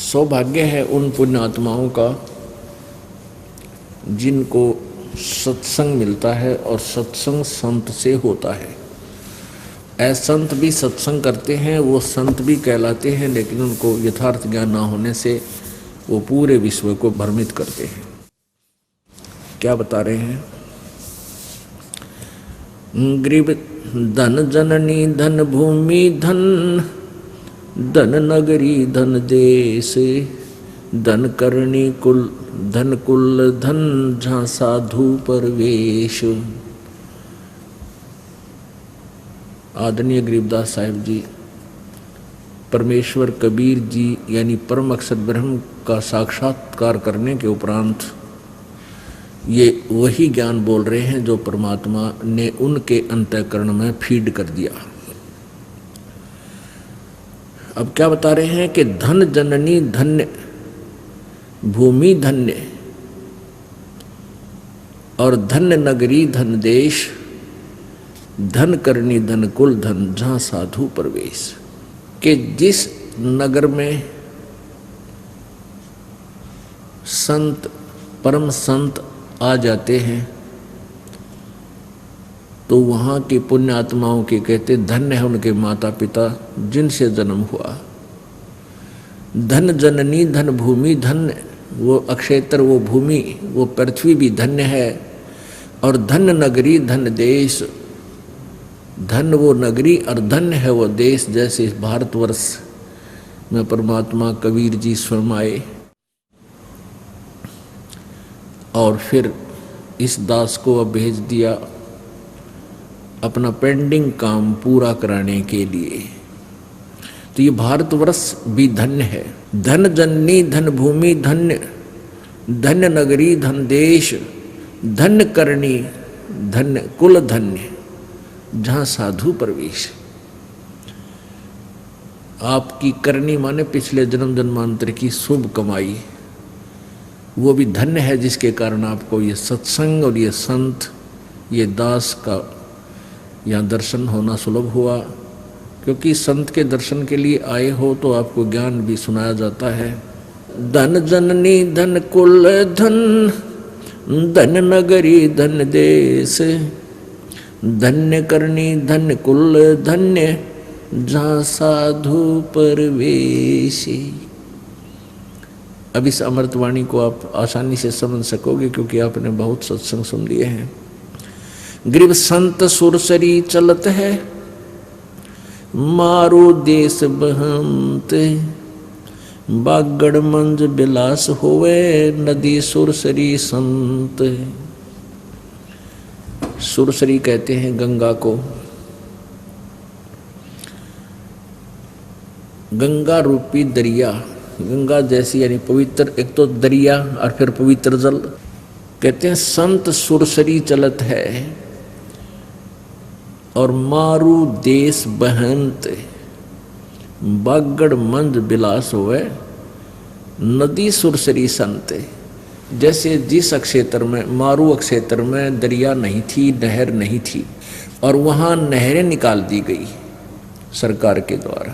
सौभाग्य है उन पुण्य आत्माओं का जिनको सत्संग मिलता है और सत्संग संत से होता है। असंत भी सत्संग करते हैं, वो संत भी कहलाते हैं, लेकिन उनको यथार्थ ज्ञान ना होने से वो पूरे विश्व को भ्रमित करते हैं। क्या बता रहे हैं? ग्रीव धन जननी धन भूमि धन धन नगरी धन देश धन करणी कुल धन जहाँ साधु परवेश। आदरणीय गरीबदास साहिब जी परमेश्वर कबीर जी यानी परम अक्षर ब्रह्म का साक्षात्कार करने के उपरांत ये वही ज्ञान बोल रहे हैं जो परमात्मा ने उनके अंतःकरण में फीड कर दिया। अब क्या बता रहे हैं कि धन जननी धन्य भूमि धन्य और धन्य नगरी धन देश धन करनी धन कुल धन जहाँ साधु प्रवेश। कि जिस नगर में संत परम संत आ जाते हैं तो वहाँ की पुण्य आत्माओं के कहते धन्य है उनके माता पिता जिनसे जन्म हुआ। धन जननी धन भूमि धन्य वो अक्षेत्र वो भूमि वो पृथ्वी भी धन्य है। और धन नगरी धन देश धन वो नगरी और धन्य है वो देश। जैसे भारतवर्ष में परमात्मा कबीर जी स्वयं आए और फिर इस दास को अब भेज दिया अपना पेंडिंग काम पूरा कराने के लिए। तो ये भारतवर्ष भी धन्य है। धन जननी धन भूमि धन्य धन्य नगरी धन देश धन्य करणी धन्य कुल धन्य जहाँ साधु प्रवेश। आपकी करनी माने पिछले जन्म जन्मांतर की शुभ कमाई, वो भी धन्य है जिसके कारण आपको ये सत्संग और ये संत ये दास का यहाँ दर्शन होना सुलभ हुआ। क्योंकि संत के दर्शन के लिए आए हो तो आपको ज्ञान भी सुनाया जाता है। धन जननी धन कुल धन धन नगरी धन देश धन्य करनी धन्य कुल धन्य जहाँ साधु परवेशी। अब इस अमृतवाणी को आप आसानी से समझ सकोगे क्योंकि आपने बहुत सत्संग सुन लिए हैं। ग्रीव संत सुरसरी चलत है मारो देश बहंत बागड़ मंज बिलास होवे नदी सुरसरी संत। सुरसरी कहते हैं गंगा को। गंगा रूपी दरिया, गंगा जैसी यानी पवित्र, एक तो दरिया और फिर पवित्र जल। कहते हैं संत सुरसरी चलत है और मारू देश बहंत बागड़ मंद बिलास होवे नदी सुरसरी संत। जैसे जिस क्षेत्र में मारू क्षेत्र में दरिया नहीं थी, नहर नहीं थी और वहाँ नहरें निकाल दी गई सरकार के द्वारा।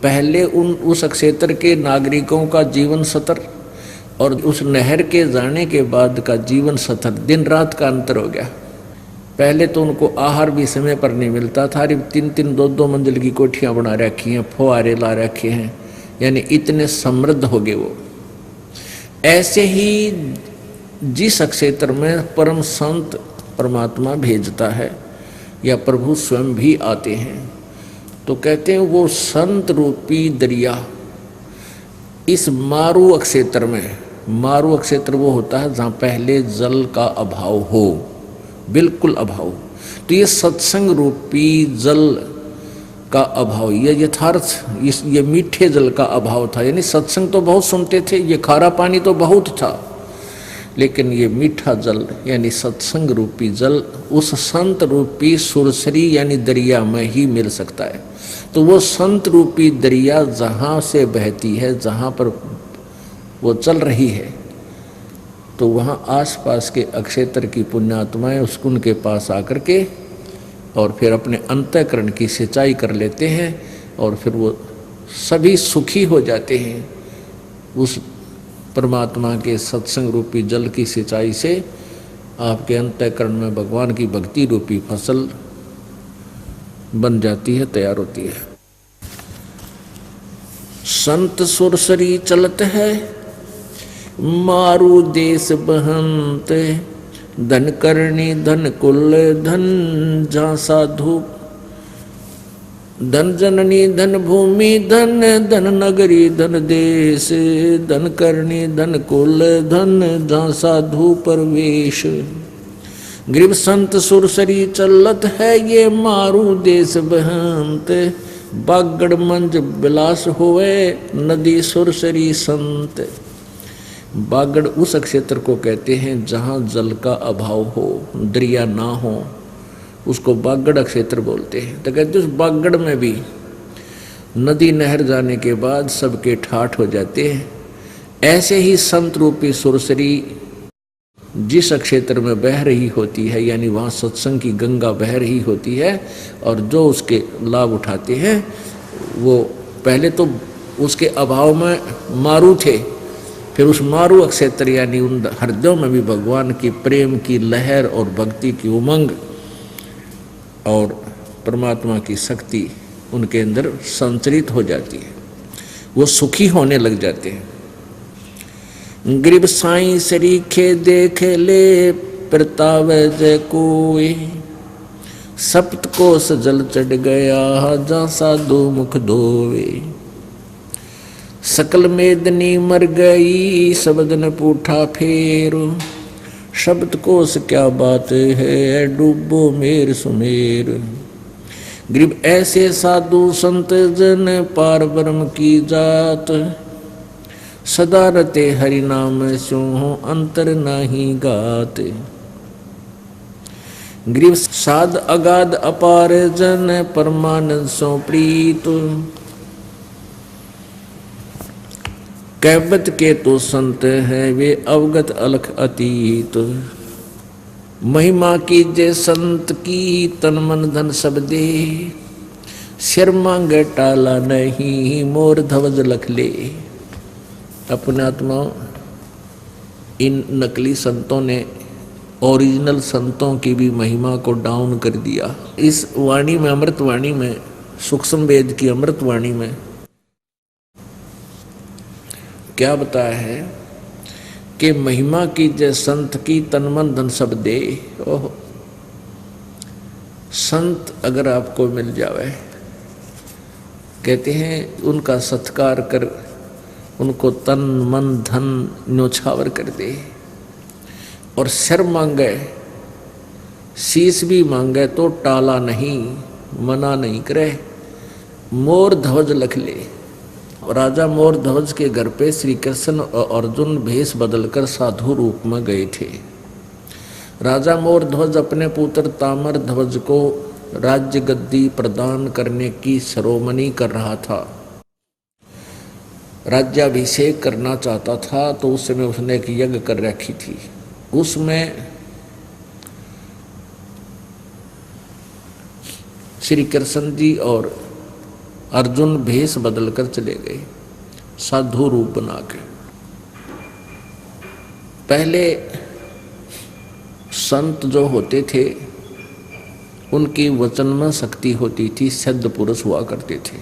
पहले उस क्षेत्र के नागरिकों का जीवन स्तर और उस नहर के जाने के बाद का जीवन स्तर दिन रात का अंतर हो गया। पहले तो उनको आहार भी समय पर नहीं मिलता था। 3-3 2-2 मंजिल की कोठियाँ बना रखी हैं, फुहारे ला रखे हैं, यानी इतने समृद्ध हो गए वो। ऐसे ही जिस क्षेत्र में परम संत परमात्मा भेजता है या प्रभु स्वयं भी आते हैं तो कहते हैं वो संत रूपी दरिया इस मारू क्षेत्र में, मारू क्षेत्र वो होता है जहाँ पहले जल का अभाव हो, बिल्कुल अभाव। तो ये सत्संग रूपी जल का अभाव, ये यथार्थ ये मीठे जल का अभाव था। यानी सत्संग तो बहुत सुनते थे, ये खारा पानी तो बहुत था, लेकिन ये मीठा जल यानी सत्संग रूपी जल उस संत रूपी सुरसरी यानी दरिया में ही मिल सकता है। तो वो संत रूपी दरिया जहाँ से बहती है, जहाँ पर वो चल रही है, तो वहाँ आसपास के अक्षेत्र की पुण्यात्माएं उनके पास आकर के और फिर अपने अंतःकरण की सिंचाई कर लेते हैं और फिर वो सभी सुखी हो जाते हैं। उस परमात्मा के सत्संग रूपी जल की सिंचाई से आपके अंतःकरण में भगवान की भक्ति रूपी फसल बन जाती है, तैयार होती है। संत सुरसरी चलत है मारू देश बहंत, धन करणी धन कुल धन जा साधु, धन जननी धन भूमि धन धन नगरी धन देश, धन करणी धन कुल धन जा साधु परवेश। ग्रीव संत सुरसरी चलत है ये मारू देश बहंत, बागड़ मंज बिलास होवे नदी सुरसरी संत। बागड़ उस क्षेत्र को कहते हैं जहाँ जल का अभाव हो, दरिया ना हो, उसको बागड़ क्षेत्र बोलते हैं। तो कहते उस बागड़ में भी नदी नहर जाने के बाद सबके ठाठ हो जाते हैं। ऐसे ही संत रूपी सुरसरी जिस क्षेत्र में बह रही होती है, यानी वहाँ सत्संग की गंगा बह रही होती है, और जो उसके लाभ उठाते हैं वो पहले तो उसके अभाव में मारू थे, फिर उस मारू क्षेत्र यानी उन हृदयों में भी भगवान की प्रेम की लहर और भक्ति की उमंग और परमात्मा की शक्ति उनके अंदर संचरित हो जाती है, वो सुखी होने लग जाते हैं। ग्रीब साईं सरीखे देख ले प्रतावे जय कोई, सप्त कोस जल चढ़ गया जा साधु मुख धोवे। सकल मेदनी मर गई शब्द न पूठा फेर, शब्द कोस क्या बात है डूबो मेर सुमेर। ग्रीब ऐसे साधु संत जन पार ब्रह्म की जात, सदा रते हरि नाम स्यो अंतर नाही गात। ग्रीव साध अगाध अपार जन परमानंद सो प्रीत, कहबत के तो संत है वे अवगत अलख अतीत। महिमा की जय संत की तन मन धन सब दे, सिर मांगे टाला नहीं मोर ध्वज लख ले। अपने आत्मा इन नकली संतों ने ओरिजिनल संतों की भी महिमा को डाउन कर दिया। इस वाणी में, अमृत वाणी में, सूक्ष्म वेद की अमृत वाणी में क्या बताया है कि महिमा की जय संत की तन मन धन सब दे। ओह, संत अगर आपको मिल जावे, कहते हैं उनका सत्कार कर, उनको तन मन धन न्योछावर कर दे, और सिर मांगे, शीश भी मांगे तो टाला नहीं, मना नहीं करे, मोर ध्वज लख ले। राजा मोर ध्वज के घर पे श्री कृष्ण और अर्जुन भेष बदलकर साधु रूप में गए थे। राजा मोर ध्वज अपने पुत्र तामर ध्वज को राज्य गद्दी प्रदान करने की शिरोमणि कर रहा था, राज्याभिषेक करना चाहता था। तो उस समय उसने एक यज्ञ कर रखी थी, उसमें श्री कृष्ण जी और अर्जुन भेष बदलकर चले गए साधु रूप बना के। पहले संत जो होते थे उनकी वचन में शक्ति होती थी, सिद्ध पुरुष हुआ करते थे,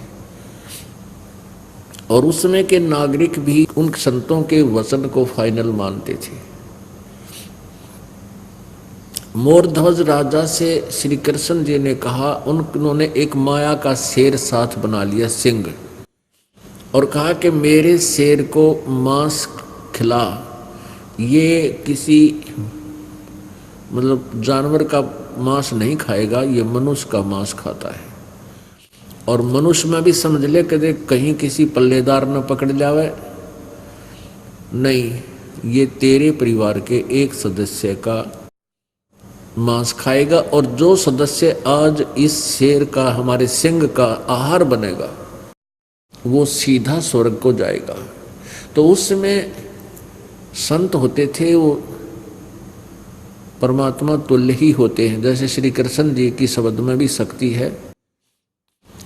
और उसमें के नागरिक भी उन संतों के वचन को फाइनल मानते थे। मोरध्वज राजा से श्री कृष्ण जी ने कहा, उन्होंने एक माया का शेर साथ बना लिया, सिंह, और कहा कि मेरे शेर को मांस खिला। ये किसी मतलब जानवर का मांस नहीं खाएगा, ये मनुष्य का मांस खाता है। और मनुष्य में भी समझ ले कि कहीं किसी पल्लेदार न पकड़ जावे, नहीं, ये तेरे परिवार के एक सदस्य का मांस खाएगा, और जो सदस्य आज इस शेर का, हमारे सिंह का आहार बनेगा, वो सीधा स्वर्ग को जाएगा। तो उस समय संत होते थे वो परमात्मा तुल्य ही होते हैं। जैसे श्री कृष्ण जी की शब्द में भी शक्ति है,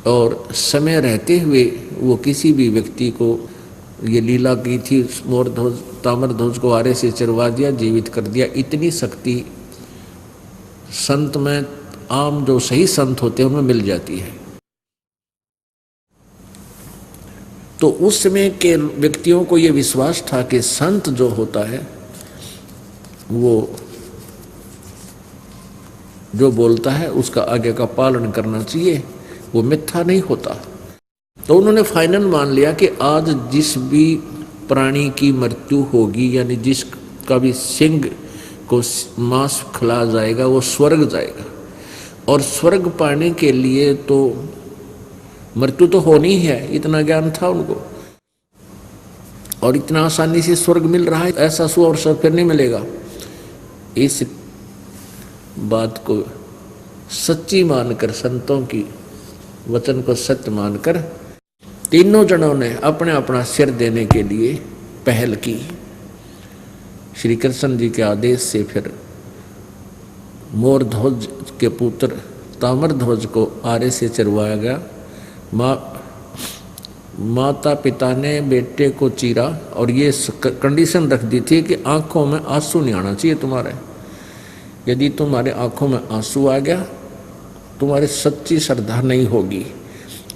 और समय रहते हुए वो किसी भी व्यक्ति को ये लीला की थी, मोर ध्वज ताम्र ध्वज को आरे से चरवा दिया, जीवित कर दिया। इतनी शक्ति संत में, आम जो सही संत होते हैं उनमें मिल जाती है। तो उस समय के व्यक्तियों को ये विश्वास था कि संत जो होता है वो जो बोलता है उसका आगे का पालन करना चाहिए, वो मिथ्या नहीं होता। तो उन्होंने फाइनल मान लिया कि आज जिस भी प्राणी की मृत्यु होगी, यानी जिसका भी सिंह को मांस खिला जाएगा, वो स्वर्ग जाएगा। और स्वर्ग पाने के लिए तो मृत्यु तो होनी ही है, इतना ज्ञान था उनको। और इतना आसानी से स्वर्ग मिल रहा है, ऐसा सु और फिर नहीं मिलेगा। इस बात को सच्ची मानकर, संतों की वचन को सत्य मानकर, तीनों जनों ने अपने अपना सिर देने के लिए पहल की। श्री कृष्ण जी के आदेश से फिर मोर ध्वज के पुत्र ताम्र ध्वज को आरे से चरवाया गया। माता पिता ने बेटे को चीरा और ये कंडीशन रख दी थी कि आंखों में आंसू नहीं आना चाहिए तुम्हारे। यदि तुम्हारे आंखों में आंसू आ गया, तुम्हारी सच्ची श्रद्धा नहीं होगी,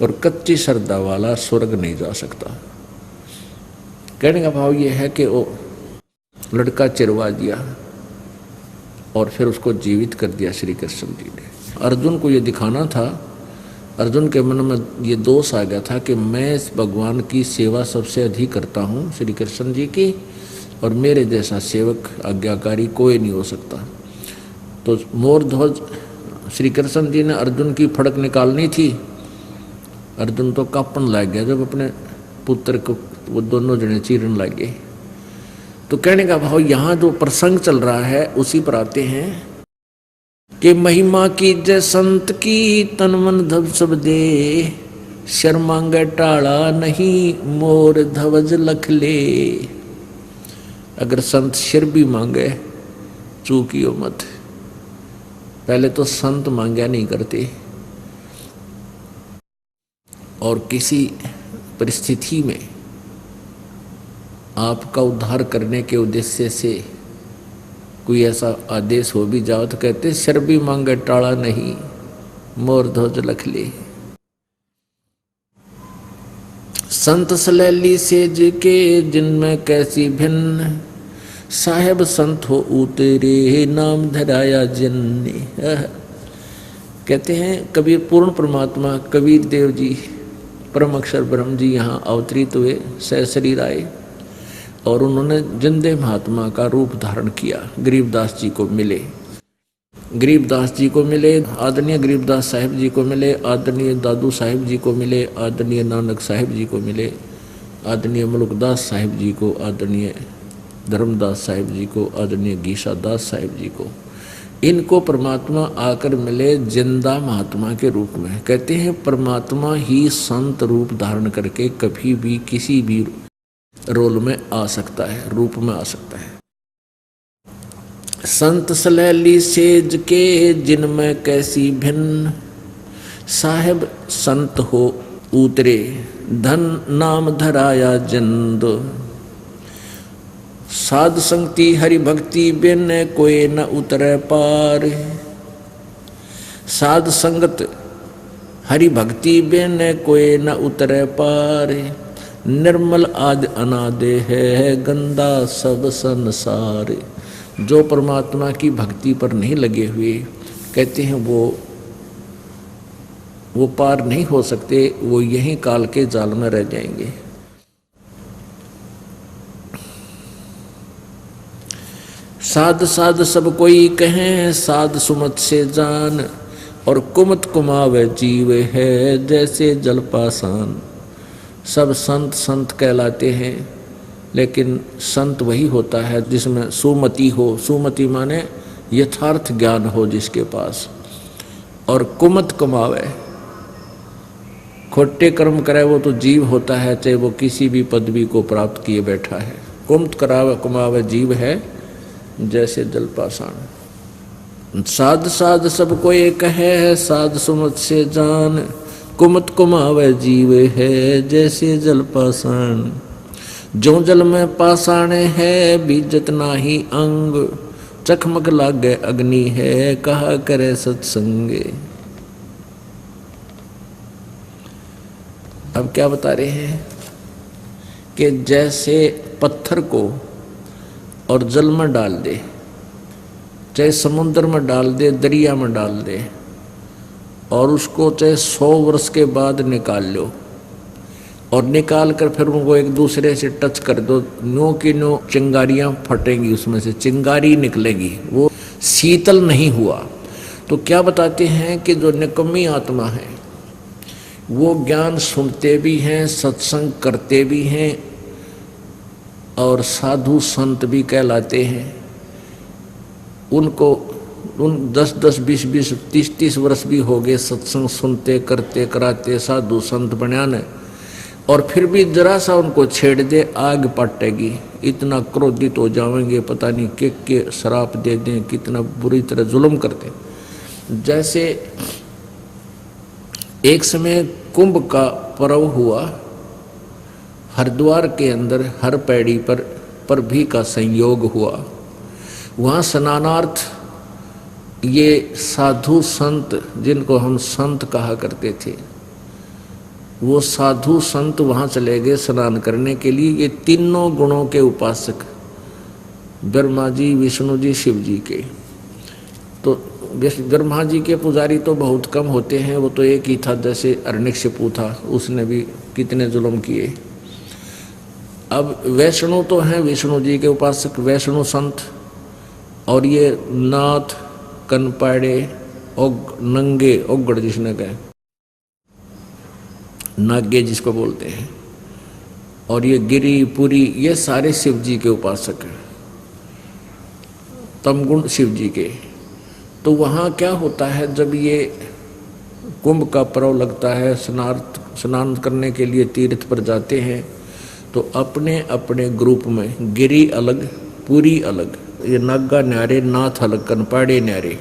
और कच्ची श्रद्धा वाला स्वर्ग नहीं जा सकता। कहने का भाव ये है कि वो लड़का चिरवा दिया और फिर उसको जीवित कर दिया श्री कृष्ण जी ने। अर्जुन को ये दिखाना था, अर्जुन के मन में ये दोष आ गया था कि मैं इस भगवान की सेवा सबसे अधिक करता हूँ, श्री कृष्ण जी की, और मेरे जैसा सेवक आज्ञाकारी कोई नहीं हो सकता। तो मोर ध्वज श्री कृष्ण जी ने अर्जुन की फड़क निकालनी थी। अर्जुन तो कांपन लग गया जब अपने पुत्र को वो दोनों जने चीरने लगे। तो कहने का भाव यहाँ जो प्रसंग चल रहा है उसी पर आते हैं कि महिमा की जय संत की, तन मन धब सब दे, शर मांगे टाड़ा नहीं, मोर ध्वज लख ले। अगर संत सिर भी मांगे चूकियो मत। पहले तो संत मांगा नहीं करते, और किसी परिस्थिति में आपका उद्धार करने के उद्देश्य से कोई ऐसा आदेश हो भी जाओ तो कहते सिर भी मांगे टाड़ा नहीं, मोर ध्वज लख ले। संत सलैली सेज के जिनमें कैसी भिन्न, साहेब संत हो उतरे नाम धराया जिनने। कहते हैं कबीर पूर्ण परमात्मा कबीर देव जी, परम अक्षर ब्रह्म जी यहाँ अवतरित हुए, सहशरीर आए और उन्होंने जिंदे महात्मा का रूप धारण किया। गरीबदास जी को मिले, गरीबदास जी को मिले, आदरणीय गरीबदास साहिब जी को मिले, आदरणीय दादू साहिब जी को मिले, आदरणीय नानक साहिब जी को मिले, आदरणीय मलुकदास साहिब जी को, आदरणीय धर्मदास साहिब जी को, आदरणीय गीसा दास साहिब जी को। इनको परमात्मा आकर मिले जिंदा महात्मा के रूप में। कहते हैं परमात्मा ही संत रूप धारण करके कभी भी किसी भी रोल में आ सकता है, रूप में आ सकता है। संत सलैली सेज के जिनमें कैसी भिन्न, साहेब संत हो उतरे धन नाम धराया जिंद। साध संगति हरि भक्ति बिन कोई न उतरे पार। साध संगत हरि भक्ति बिन कोई न उतरे पार। निर्मल आदि अनादि है गंदा सब संसार। जो परमात्मा की भक्ति पर नहीं लगे हुए, कहते हैं वो पार नहीं हो सकते, वो यहीं काल के जाल में रह जाएंगे। साध साध सब कोई कहें साध सुमत से जान। और कुमत कुमावे जीव है जैसे जल पासान। सब संत संत कहलाते हैं, लेकिन संत वही होता है जिसमें सुमति हो। सुमति माने यथार्थ ज्ञान हो जिसके पास। और कुमत कमावे, खोटे कर्म करे वो तो जीव होता है, चाहे वो किसी भी पदवी को प्राप्त किए बैठा है। कुमत करावे कमावे जीव है जैसे जल पाषाण। साध साध सब को एक है साध सुमत से जान। कुमत कुमावे जीव है जैसे जल पाषाण। जो जल में पाषाणे है बीजत नाही अंग, चखमक लागे अग्नि है कहा करे सत्संगे। अब क्या बता रहे हैं कि जैसे पत्थर को और जल में डाल दे, चाहे समुद्र में डाल दे, दरिया में डाल दे, और उसको चाहे 100 वर्ष के बाद निकाल लो और निकाल कर फिर उनको एक दूसरे से टच कर दो, नो की नो चिंगारियाँ फटेंगी, उसमें से चिंगारी निकलेगी, वो शीतल नहीं हुआ। तो क्या बताते हैं कि जो निकम्मी आत्मा है वो ज्ञान सुनते भी हैं, सत्संग करते भी हैं और साधु संत भी कहलाते हैं। उनको उन 10-10, 20-20, 30-30 वर्ष भी हो गए सत्संग सुनते करते कराते साधु संत बनियाने, और फिर भी जरा सा उनको छेड़ दे आग पटेगी, इतना क्रोधित हो जाएंगे, पता नहीं के शराप दे दें, कितना बुरी तरह जुल्म करते। जैसे एक समय कुंभ का पर्व हुआ, हरिद्वार के अंदर हर पैड़ी पर भी का संयोग हुआ। वहाँ स्नानार्थ ये साधु संत, जिनको हम संत कहा करते थे, वो साधु संत वहाँ चले गए स्नान करने के लिए। ये तीनों गुणों के उपासक, ब्रह्मा जी, विष्णु जी, शिव जी के। तो ब्रह्मा जी के पुजारी तो बहुत कम होते हैं, वो तो एक ही था, जैसे हिरण्यकशिपु था, उसने भी कितने जुल्म किए। अब वैष्णु तो हैं विष्णु जी के उपासक, वैष्णु संत, और ये नाथ, कनपाड़े, नंगे, ओगड़ जिसने कहे, नागे जिसको बोलते हैं, और ये गिरी पुरी, ये सारे शिव जी के उपासक हैं, तमगुण शिव जी के। तो वहाँ क्या होता है, जब ये कुंभ का पर्व लगता है, स्नान करने के लिए तीर्थ पर जाते हैं, तो अपने अपने ग्रुप में गिरी अलग, पुरी अलग, ये नागा न्यारे, नाथ अलग, कनपाड़े न्यारे,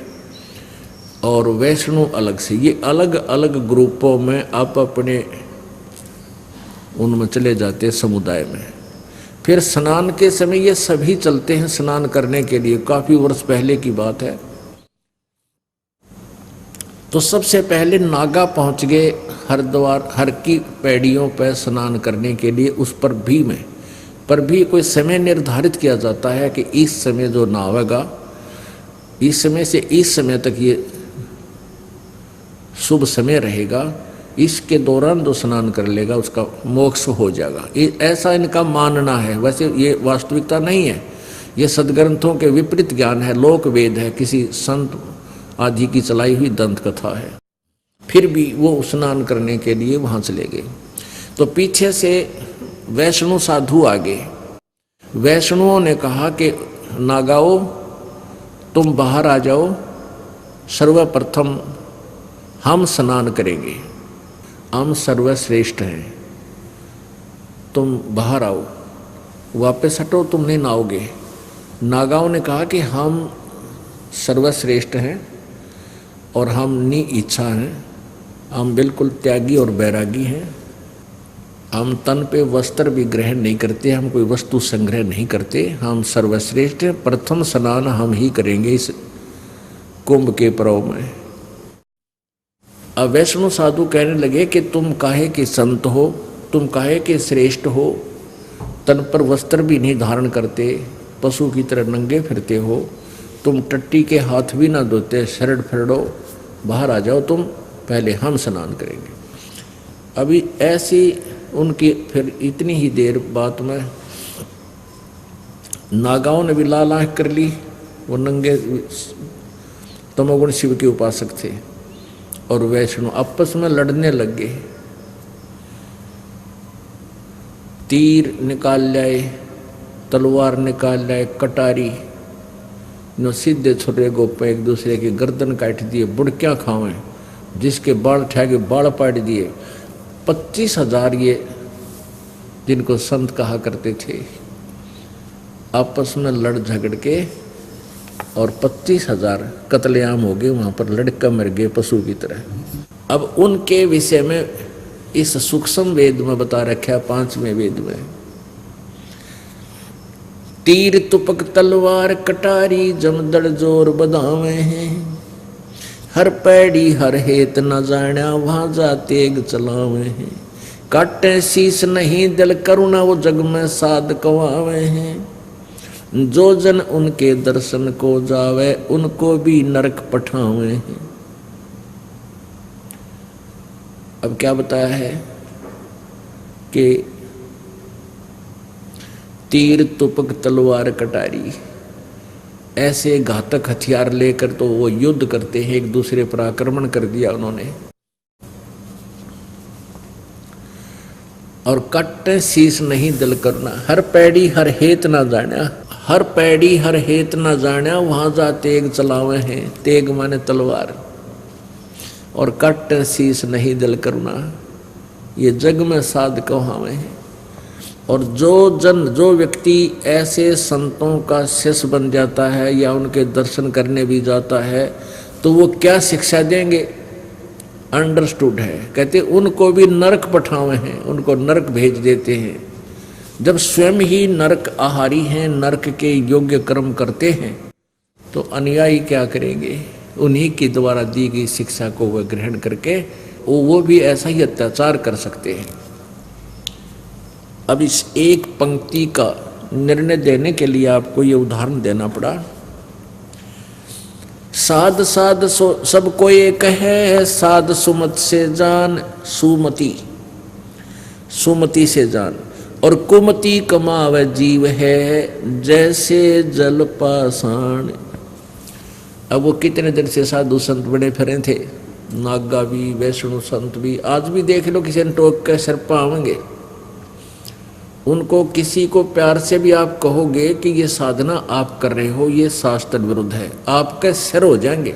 और वैष्णु अलग से, ये अलग अलग ग्रुपों में आप अपने उनमें चले जाते हैं समुदाय में। फिर स्नान के समय ये सभी चलते हैं स्नान करने के लिए, काफी वर्ष पहले की बात है। तो सबसे पहले नागा पहुंच गए हरिद्वार, हर की पैड़ियों पर स्नान करने के लिए। उस पर भी कोई समय निर्धारित किया जाता है कि इस समय जो नहावेगा, इस समय से इस समय तक ये शुभ समय रहेगा, इसके दौरान जो स्नान कर लेगा उसका मोक्ष हो जाएगा, ऐसा इनका मानना है। वैसे ये वास्तविकता नहीं है, ये सदग्रंथों के विपरीत ज्ञान है, लोक वेद है, किसी संत आदि की चलाई हुई दंत कथा है। फिर भी वो स्नान करने के लिए वहाँ चले गए। तो पीछे से वैष्णु साधु आ गए। वैष्णुओं ने कहा कि नागाओ तुम बाहर आ जाओ, सर्वप्रथम हम स्नान करेंगे, हम सर्वश्रेष्ठ हैं, तुम बाहर आओ, वापस हटो, तुम नहीं नहाओगे। नागाओं ने कहा कि हम सर्वश्रेष्ठ हैं और हम निइच्छा हैं, हम बिल्कुल त्यागी और बैरागी हैं, हम तन पे वस्त्र भी ग्रहण नहीं करते, हम कोई वस्तु संग्रह नहीं करते, हम सर्वश्रेष्ठ हैं, प्रथम स्नान हम ही करेंगे इस कुंभ के पर्व में। अब वैष्णु साधु कहने लगे कि तुम काहे के संत हो, तुम काहे के श्रेष्ठ हो, तन पर वस्त्र भी नहीं धारण करते, पशु की तरह नंगे फिरते हो, तुम टट्टी के हाथ भी ना धोते, शरण फरड़ो, बाहर आ जाओ तुम, पहले हम स्नान करेंगे। अभी ऐसी उनकी फिर इतनी ही देर बात में नागाओं ने भी लाल आँख कर ली। वो नंगे तमोगुण शिव के उपासक थे और वैष्णु आपस में लड़ने लग गए। तीर निकाल लाए, तलवार निकाल लाए, कटारी नो सीधे छुरे गोपे एक दूसरे की गर्दन काट दिए, बुड़कियाँ खावें, जिसके बाल ठेगे बाल पाट दिए। 25,000 ये जिनको संत कहा करते थे आपस में लड़ झगड़ के, और 25,000 कत्लेआम हो गए, वहाँ पर लड़का मर गए पशु की तरह। अब उनके विषय में इस सूक्ष्म वेद में बता रखा है, 5वें वेद में, तीर तुपक तलवार कटारी जमदड़ जोर बधावे हैं। हर पैड़ी हर हेत न जाण्या वहां जा तेग चलावे हैं। काटे शीस नहीं दिल करुणा वो जग में साध कवावे हैं। जो जन उनके दर्शन को जावे उनको भी नरक पठावे हैं। अब क्या बताया है कि तीर तुपक तलवार कटारी, ऐसे घातक हथियार लेकर तो वो युद्ध करते हैं, एक दूसरे पर आक्रमण कर दिया उन्होंने। और कट्टे शीस नहीं दिल करना, हर पैड़ी हर हेत ना जाना, हर पैड़ी हर हेत ना जाना वहां जा तेग चलावे हैं। तेग माने तलवार, और कट्टे शीस नहीं दिल करना, ये जग में साध कहावे हैं। और जो व्यक्ति ऐसे संतों का शिष्य बन जाता है या उनके दर्शन करने भी जाता है तो वो क्या शिक्षा देंगे, अंडरस्टूड है। कहते उनको भी नरक पठावे हैं, उनको नरक भेज देते हैं। जब स्वयं ही नरक आहारी हैं, नरक के योग्य कर्म करते हैं, तो अनुयायी क्या करेंगे, उन्हीं के द्वारा दी गई शिक्षा को वह ग्रहण करके वो भी ऐसा ही अत्याचार कर सकते हैं। अब इस एक पंक्ति का निर्णय देने के लिए आपको ये उदाहरण देना पड़ा। साध साध सब को एक है, साध सुमत से जान, सुमति सुमति से जान, और कुमति कमावे जीव है जैसे जल पाषाण। अब वो कितने दिन से साधु संत बड़े फिरे थे, नागा भी वैष्णु संत भी, आज भी देख लो किसी ने टोक के सिर पावेंगे। उनको किसी को प्यार से भी आप कहोगे कि ये साधना आप कर रहे हो, ये शास्त्र विरुद्ध है, आपके सिर हो जाएंगे,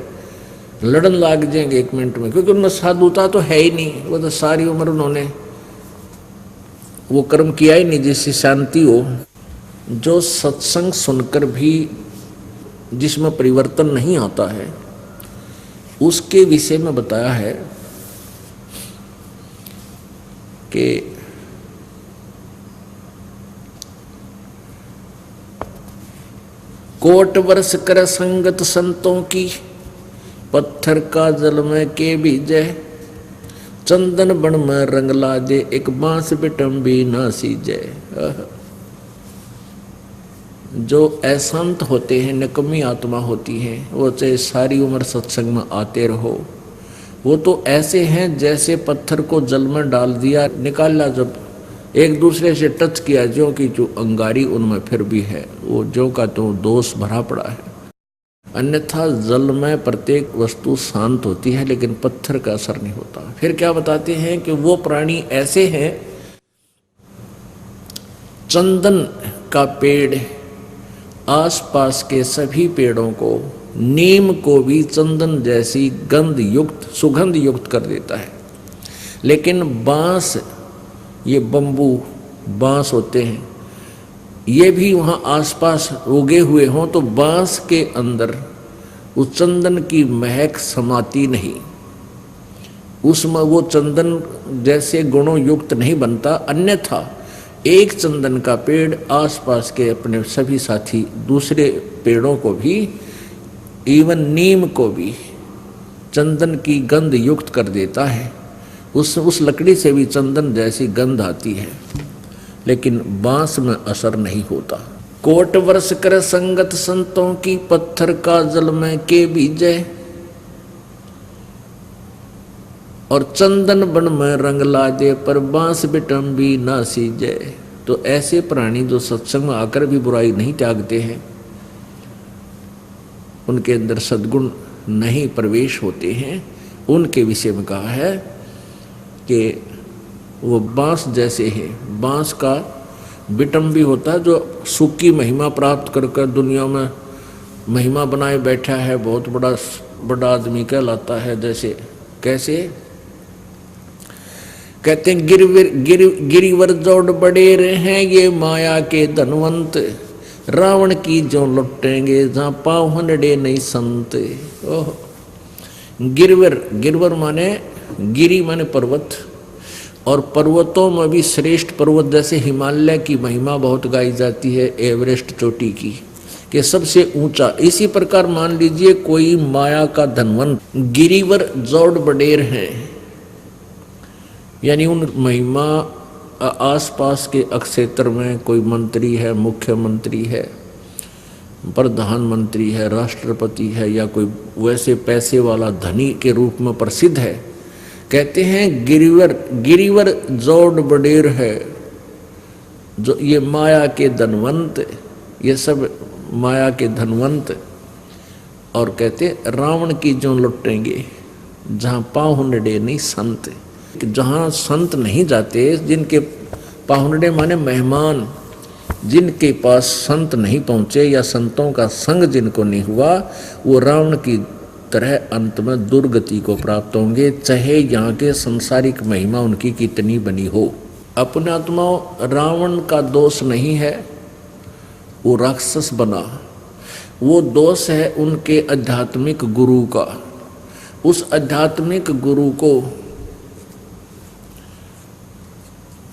लड़न लाग जाएंगे एक मिनट में, क्योंकि उनमें साधुता तो है ही नहीं। वो तो सारी उम्र उन्होंने वो कर्म किया ही नहीं जिससे शांति हो। जो सत्संग सुनकर भी जिसमें परिवर्तन नहीं आता है, उसके विषय में बताया है कि कोट वर्ष कर संगत संतों की, पत्थर का जल में के बीजे, चंदन बन में रंग ला दे, एक बांस बिटम भी ना सीजे। जो अशांत होते हैं, निकम्मी आत्मा होती है, वो चाहे सारी उम्र सत्संग में आते रहो, वो तो ऐसे हैं जैसे पत्थर को जल में डाल दिया, निकाला, जब एक दूसरे से टच किया, जो कि जो अंगारी उनमें फिर भी है, वो जो का तो दोष भरा पड़ा है। अन्यथा जल में प्रत्येक वस्तु शांत होती है, लेकिन पत्थर का असर नहीं होता। फिर क्या बताते हैं कि वो प्राणी ऐसे हैं, चंदन का पेड़ आसपास के सभी पेड़ों को, नीम को भी चंदन जैसी गंध युक्त, सुगंध युक्त कर देता है। लेकिन बांस, ये बम्बू बांस होते हैं, ये भी वहाँ आसपास उगे हुए हों तो बांस के अंदर उस चंदन की महक समाती नहीं, उसमें वो चंदन जैसे गुणों युक्त नहीं बनता। अन्यथा एक चंदन का पेड़ आसपास के अपने सभी साथी दूसरे पेड़ों को भी, इवन नीम को भी चंदन की गंध युक्त कर देता है। उस लकड़ी से भी चंदन जैसी गंध आती है, लेकिन बांस में असर नहीं होता। कोट वर्ष कर संगत संतों की, पत्थर का जल में के बीजे, और चंदन बन में रंग ला दे, पर बांस बिटम भी ना सीजे। तो ऐसे प्राणी जो सत्संग में आकर भी बुराई नहीं त्यागते हैं, उनके अंदर सद्गुण नहीं प्रवेश होते हैं, उनके विषय में कहा है कि वो बांस जैसे है। बांस का बिटम भी होता है, जो सुख की महिमा प्राप्त कर कर दुनिया में महिमा बनाए बैठा है, बहुत बड़ा आदमी कहलाता है। जैसे कैसे कहते हैं, गिरिवर जोड़ बड़े हैं ये माया के धनवंत, रावण की जो लुटेंगे जहाँ पाँव हनड़े नहीं संत। ओह, गिरवर माने गिरी माने पर्वत, और पर्वतों में भी श्रेष्ठ पर्वत जैसे हिमालय की महिमा बहुत गाई जाती है, एवरेस्ट चोटी की, कि सबसे ऊंचा। इसी प्रकार मान लीजिए कोई माया का धनवंत गिरिवर जोड़ बडेर है, यानी उन महिमा आसपास के क्षेत्र में कोई मंत्री है, मुख्यमंत्री है, प्रधानमंत्री है, राष्ट्रपति है, या कोई वैसे पैसे वाला धनी के रूप में प्रसिद्ध है, कहते हैं गिरिवर जोड़ बडेर है, जो ये माया के धनवंत, ये सब माया के धनवंत। और कहते रावण की जो लुटेंगे जहाँ पाहुंडे नहीं संत, जहाँ संत नहीं जाते, जिनके पाहुंडे माने मेहमान, जिनके पास संत नहीं पहुँचे या संतों का संग जिनको नहीं हुआ, वो रावण की तरह अंत में दुर्गति को प्राप्त होंगे, चाहे यहाँ के संसारिक महिमा उनकी कितनी बनी हो। अपने आत्माओं, रावण का दोष नहीं है वो राक्षस बना, वो दोष है उनके आध्यात्मिक गुरु का। उस आध्यात्मिक गुरु को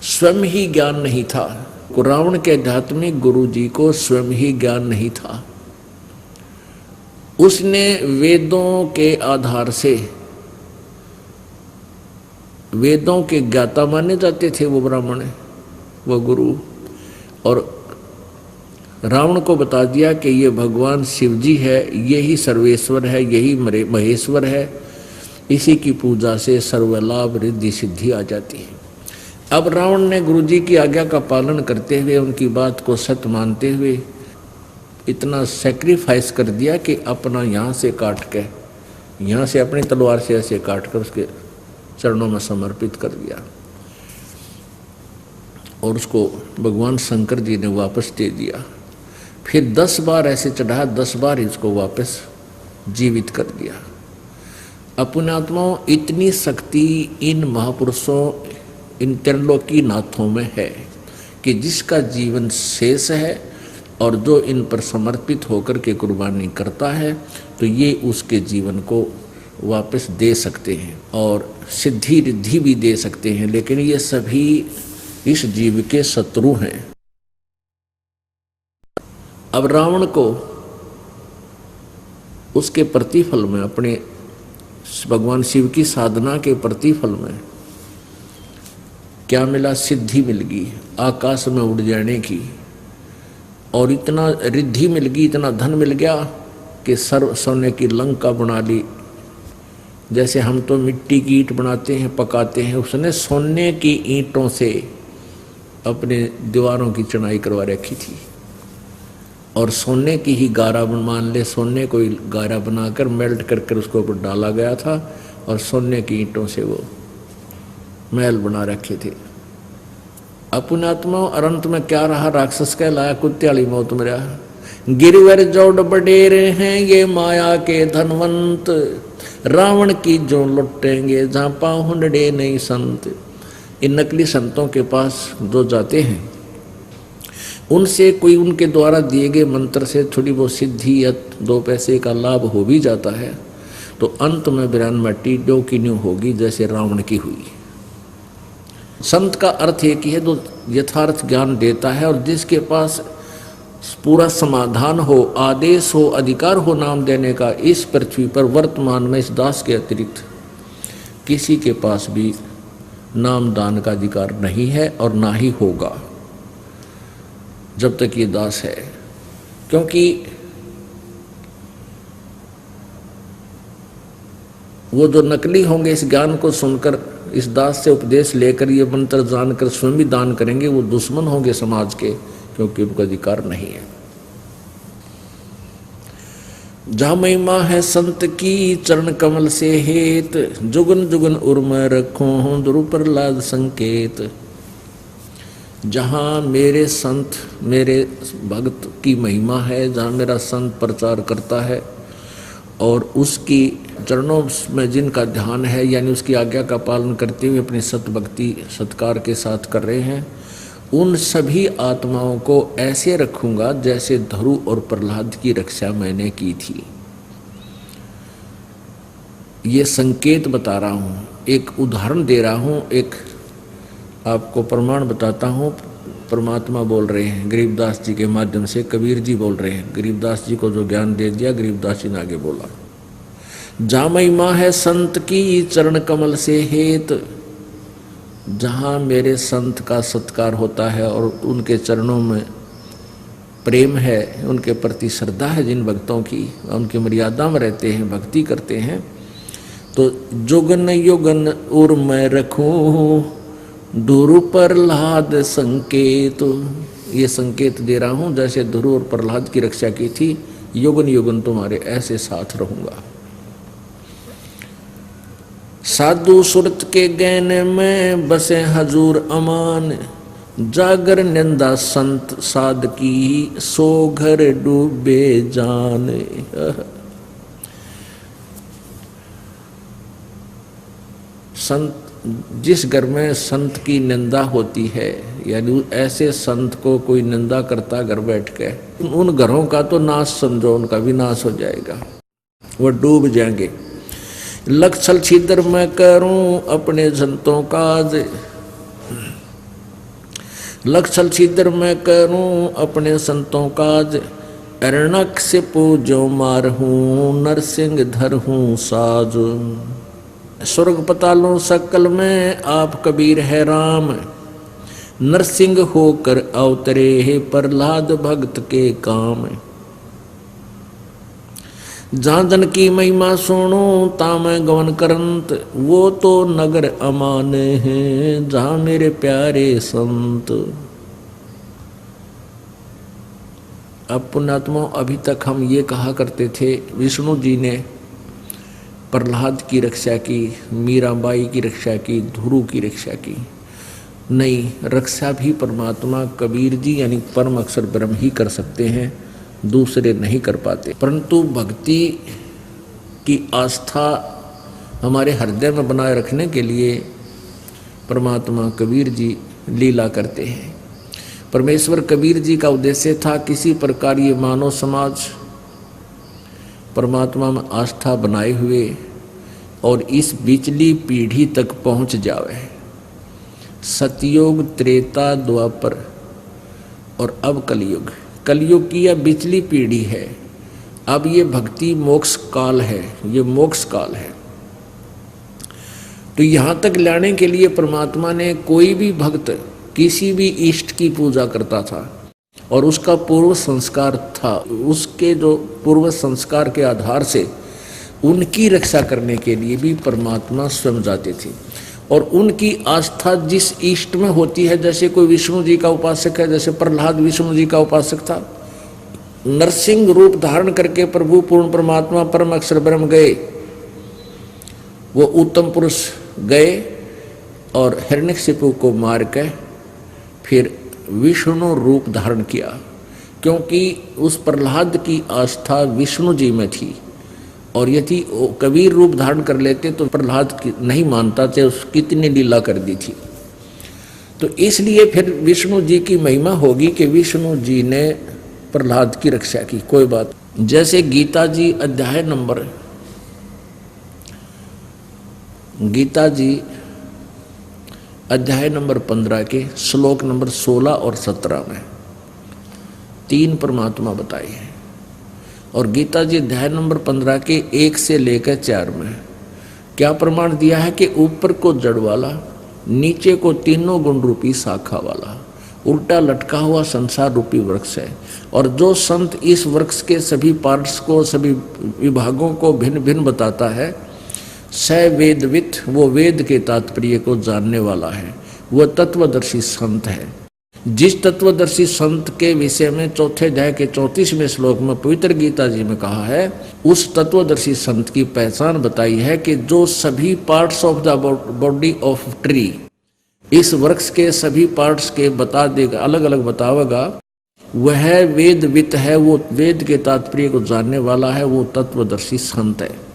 स्वयं ही ज्ञान नहीं था, रावण के आध्यात्मिक गुरु जी को स्वयं ही ज्ञान नहीं था। उसने वेदों के आधार से, वेदों के ज्ञाता माने जाते थे वो ब्राह्मण, वो गुरु, और रावण को बता दिया कि ये भगवान शिव जी है, यही सर्वेश्वर है, यही महेश्वर है, इसी की पूजा से सर्वलाभ रिद्धि सिद्धि आ जाती है। अब रावण ने गुरु जी की आज्ञा का पालन करते हुए, उनकी बात को सत्य मानते हुए इतना सैक्रिफाइस कर दिया कि अपना यहाँ से काट के, यहाँ से अपनी तलवार से ऐसे काट कर उसके चरणों में समर्पित कर दिया, और उसको भगवान शंकर जी ने वापस दे दिया। फिर 10 बार ऐसे चढ़ाया, 10 बार इसको वापस जीवित कर दिया। अपने आत्माओं, इतनी शक्ति इन महापुरुषों, इन त्रिलोकी नाथों में है कि जिसका जीवन शेष है और जो इन पर समर्पित होकर के कुर्बानी करता है, तो ये उसके जीवन को वापस दे सकते हैं और सिद्धि रिद्धि भी दे सकते हैं। लेकिन ये सभी इस जीव के शत्रु हैं। अब रावण को उसके प्रतिफल में, अपने भगवान शिव की साधना के प्रतिफल में क्या मिला? सिद्धि मिल गई, आकाश में उड़ जाने की, और इतना रिद्धि मिल गई, इतना धन मिल गया कि सर्व सोने की लंका बना ली। जैसे हम तो मिट्टी की ईंट बनाते हैं, पकाते हैं, उसने सोने की ईंटों से अपने दीवारों की चढ़ाई करवा रखी थी, और सोने की ही गारा मान ले, सोने को गारा बनाकर मेल्ट कर उसको ऊपर डाला गया था, और सोने की ईंटों से वो महल बना रखे थे। अपने आत्मा अनंत में क्या रहा? राक्षस कहलाया, कुत्ते वाली मौत में रहा। गिरिवर जोड़ बडेरे हैं ये माया के धनवंत, रावण की जो लुटेंगे जहाँ पाहुंडे नहीं संत। इन नकली संतों के पास जो जाते हैं, उनसे कोई उनके द्वारा दिए गए मंत्र से थोड़ी बहुत सिद्धि या 2 पैसे का लाभ हो भी जाता है, तो अंत में बिरान मट्टी डो की न्यू होगी, जैसे रावण की हुई। संत का अर्थ एक ही है, जो यथार्थ ज्ञान देता है, और जिसके पास पूरा समाधान हो, आदेश हो, अधिकार हो नाम देने का। इस पृथ्वी पर वर्तमान में इस दास के अतिरिक्त किसी के पास भी नाम दान का अधिकार नहीं है, और ना ही होगा जब तक ये दास है। क्योंकि वो जो नकली होंगे, इस ज्ञान को सुनकर, इस दास से उपदेश लेकर, ये मंत्र जानकर स्वयं भी दान करेंगे, वो दुश्मन होंगे समाज के, क्योंकि उनका अधिकार नहीं है। जहाँ महिमा है संत की चरण कमल से हेत, जुगन जुगन उर्म रखो ध्रुव प्रहलाद संकेत। जहाँ मेरे संत, मेरे भक्त की महिमा है, जहाँ मेरा संत प्रचार करता है, और उसकी चरणों में जिनका ध्यान है, यानी उसकी आज्ञा का पालन करते हुए अपनी सतभक्ति सत्कार के साथ कर रहे हैं, उन सभी आत्माओं को ऐसे रखूंगा जैसे ध्रुव और प्रहलाद की रक्षा मैंने की थी। ये संकेत बता रहा हूँ, एक उदाहरण दे रहा हूँ, एक आपको प्रमाण बताता हूँ, परमात्मा बोल रहे हैं गरीबदास जी के माध्यम से, कबीर जी बोल रहे हैं। गरीबदास जी को जो ज्ञान दे दिया, गरीबदास जी ने आगे बोला, जा महिमा है संत की चरण कमल से हेत, जहाँ मेरे संत का सत्कार होता है और उनके चरणों में प्रेम है, उनके प्रति श्रद्धा है, जिन भक्तों की उनकी मर्यादा में रहते हैं, भक्ति करते हैं, तो जोगन योगन और मैं रखूं ध्रुव प्रहलाद संकेत। ये संकेत दे रहा हूं जैसे ध्रुव और प्रहलाद की रक्षा की थी, योगन योगन तुम्हारे ऐसे साथ रहूंगा। साधु सुरत के गहने में बसे हजूर अमान, जागर निंदा संत साध की सो घर डूबे जाने। संत, जिस घर में संत की निंदा होती है, यानी ऐसे संत को कोई निंदा करता घर बैठ के, उन घरों का तो नाश समझो, उनका विनाश हो जाएगा, वो डूब जाएंगे। लक्षल छिद्र मैं करूं अपने संतों काज, लक्षल छिद्र मैं करूं अपने संतों काज, अरणक से पूजो मार हूं नरसिंह धर हूं साज। स्वर्ग पतालों सकल में आप कबीर है राम, नरसिंह होकर अवतरे है प्रहलाद भक्त के काम। जहाँ जन की महिमा सुनो ताम गवन करंत, वो तो नगर अमान है जहाँ मेरे प्यारे संत। अब पुण्यात्मा, अभी तक हम ये कहा करते थे विष्णु जी ने प्रहलाद की रक्षा की, मीराबाई की रक्षा की, ध्रुव की रक्षा की। नहीं, रक्षा भी परमात्मा कबीर जी यानी परम अक्षर ब्रह्म ही कर सकते हैं, दूसरे नहीं कर पाते। परंतु भक्ति की आस्था हमारे हृदय में बनाए रखने के लिए परमात्मा कबीर जी लीला करते हैं। परमेश्वर कबीर जी का उद्देश्य था किसी प्रकार ये मानव समाज परमात्मा में आस्था बनाए हुए और इस बिचली पीढ़ी तक पहुंच जावे। सतयुग, त्रेता, द्वापर और अब कलयुग। कलयुग की यह बिचली पीढ़ी है। अब ये भक्ति मोक्ष काल है, ये मोक्ष काल है। तो यहाँ तक लाने के लिए परमात्मा ने, कोई भी भक्त किसी भी इष्ट की पूजा करता था और उसका पूर्व संस्कार था, उसके जो पूर्व संस्कार के आधार से उनकी रक्षा करने के लिए भी परमात्मा स्वयं जाते थे। और उनकी आस्था जिस इष्ट में होती है, जैसे कोई विष्णु जी का उपासक है, जैसे प्रहलाद विष्णु जी का उपासक था, नरसिंह रूप धारण करके प्रभु पूर्ण परमात्मा परम अक्षर ब्रह्म गए, वो उत्तम पुरुष गए और हिरण्यकशिपु को मार के फिर विष्णु रूप धारण किया, क्योंकि उस प्रहलाद की आस्था विष्णु जी में थी। और यदि कबीर रूप धारण कर लेते तो प्रहलाद नहीं मानता थे, कितनी लीला कर दी थी। तो इसलिए फिर विष्णु जी की महिमा होगी कि विष्णु जी ने प्रहलाद की रक्षा की। कोई बात, जैसे गीता जी अध्याय नंबर, गीता जी अध्याय नंबर 15 के श्लोक नंबर 16 और 17 में 3 परमात्मा बताए हैं। और गीता जी अध्याय नंबर 15 के 1 से लेकर 4 में क्या प्रमाण दिया है कि ऊपर को जड़ वाला, नीचे को तीनों गुण रूपी शाखा वाला, उल्टा लटका हुआ संसार रूपी वृक्ष है। और जो संत इस वृक्ष के सभी पार्ट्स को, सभी विभागों को भिन्न भिन्न बताता है, स वेदवित, वो वेद के तात्पर्य को जानने वाला है, वह तत्वदर्शी संत है। जिस तत्वदर्शी संत के विषय में चौथे अध्याय के 34वें श्लोक में पवित्र गीता जी में कहा है, उस तत्वदर्शी संत की पहचान बताई है कि जो सभी parts of the body of tree, इस वृक्ष के सभी पार्ट्स के बता देगा, अलग अलग बतावेगा, वह वेदवित है, वो वेद के तात्पर्य को जानने वाला है, वो तत्वदर्शी संत है।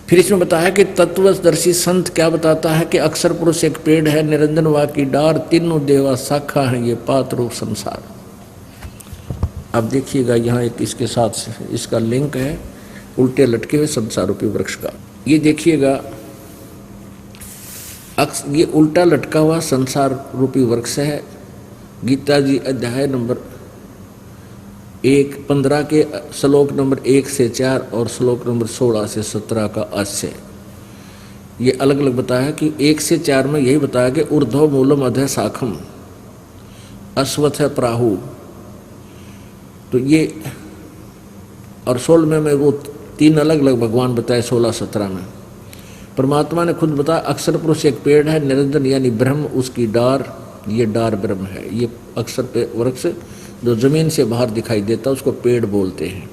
फिर इसमें बताया कि तत्वदर्शी संत क्या बताता है कि अक्षर पुरुष एक पेड़ है, निरंजन वा की डार, तीनों देवा शाखा है, ये पात रूप संसार। अब देखिएगा यहाँ एक इसके साथ इसका लिंक है, उल्टे लटके हुए संसार रूपी वृक्ष का। ये देखिएगा ये उल्टा लटका हुआ संसार रूपी वृक्ष है। गीता जी अध्याय नंबर 15 के श्लोक नंबर 1 से 4 और श्लोक नंबर 16 से 17 का आशय ये अलग अलग बताया कि 1 से 4 में यही बताया कि ऊर्ध्व मूलम अधः शाखम अश्वत्थ प्राहु, तो ये और 16 में वो 3 अलग अलग भगवान बताए। 16-17 में परमात्मा ने खुद बताया अक्षर पुरुष एक पेड़ है, निरंजन यानी ब्रह्म उसकी डार, ये डार ब्रह्म है। ये अक्षर पे वृक्ष जो जमीन से बाहर दिखाई देता उसको पेड़ बोलते हैं।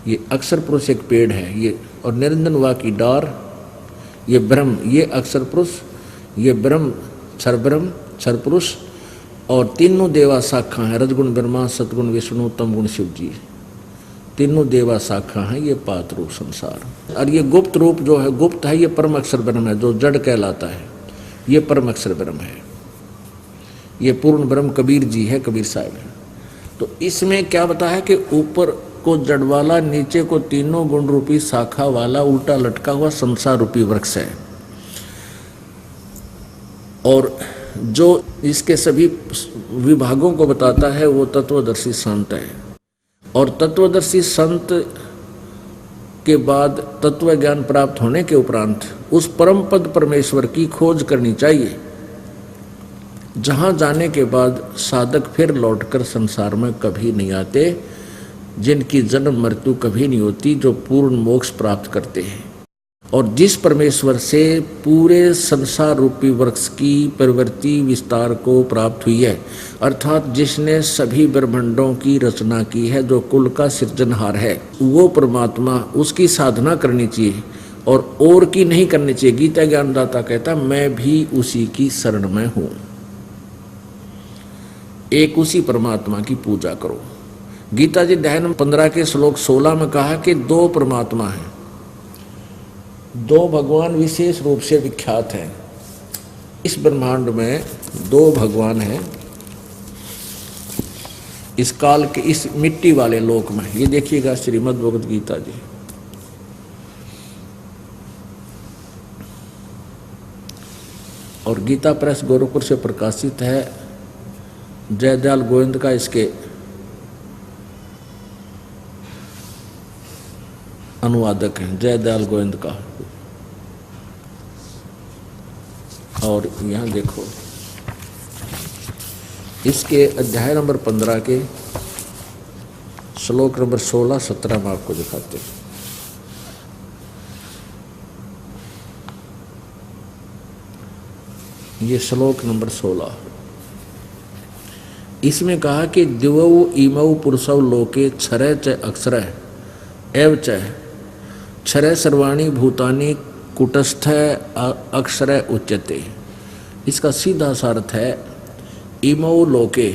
ये अक्षर पुरुष एक पेड़ है ये, और निरंजन वा की डार ये ब्रह्म, ये अक्षर पुरुष, ये ब्रह्म क्षर पुरुष, और तीनों देवा शाखा हैं, रजगुण ब्रह्मा, सतगुण विष्णु, तमगुण शिव जी, तीनों देवा शाखा हैं। ये पात रूप संसार और ये गुप्त रूप जो है, गुप्त है, ये परम अक्षर ब्रह्म है जो जड़ कहलाता है, ये परम अक्षर ब्रह्म है। ये पूर्ण ब्रह्म कबीर जी है, कबीर साहब है। तो इसमें क्या बताया कि ऊपर को जड़ वाला, नीचे को तीनों गुण रूपी शाखा वाला उल्टा लटका हुआ संसार रूपी वृक्ष है। और जो इसके सभी विभागों को बताता है वो तत्वदर्शी संत है। और तत्वदर्शी संत के बाद तत्व ज्ञान प्राप्त होने के उपरांत उस परम पद परमेश्वर की खोज करनी चाहिए, जहां जाने के बाद साधक फिर लौटकर संसार में कभी नहीं आते, जिनकी जन्म मृत्यु कभी नहीं होती, जो पूर्ण मोक्ष प्राप्त करते हैं। और जिस परमेश्वर से पूरे संसार रूपी वृक्ष की प्रवृत्ति विस्तार को प्राप्त हुई है, अर्थात जिसने सभी ब्रह्मांडों की रचना की है, जो कुल का सृजनहार है, वो परमात्मा, उसकी साधना करनी चाहिए और की नहीं करनी चाहिए। गीता ज्ञानदाता कहता मैं भी उसी की शरण में हूं, एक उसी परमात्मा की पूजा करो। गीता जी अध्याय नंबर 15 के श्लोक 16 में कहा कि 2 परमात्मा हैं, 2 भगवान विशेष रूप से विख्यात हैं। इस ब्रह्मांड में 2 भगवान हैं, इस काल के इस मिट्टी वाले लोक में। ये देखिएगा श्रीमद् भगवद गीता जी, और गीता प्रेस गोरखपुर से प्रकाशित है। जयदयाल गोविंद का इसके अनुवादक हैं, जयदयाल गोविंद का। और यहाँ देखो इसके अध्याय नंबर 15 के श्लोक नंबर 16-17 में आपको दिखाते हैं। ये श्लोक नंबर 16, इसमें कहा कि दिवौ इमौ पुरुषौ लोके क्षरय च अक्षरय एव च क्षरय सर्वाणि भूतानि कुटस्थ अक्षरय उच्यते। इसका सीधा सा अर्थ है इमौ लोके,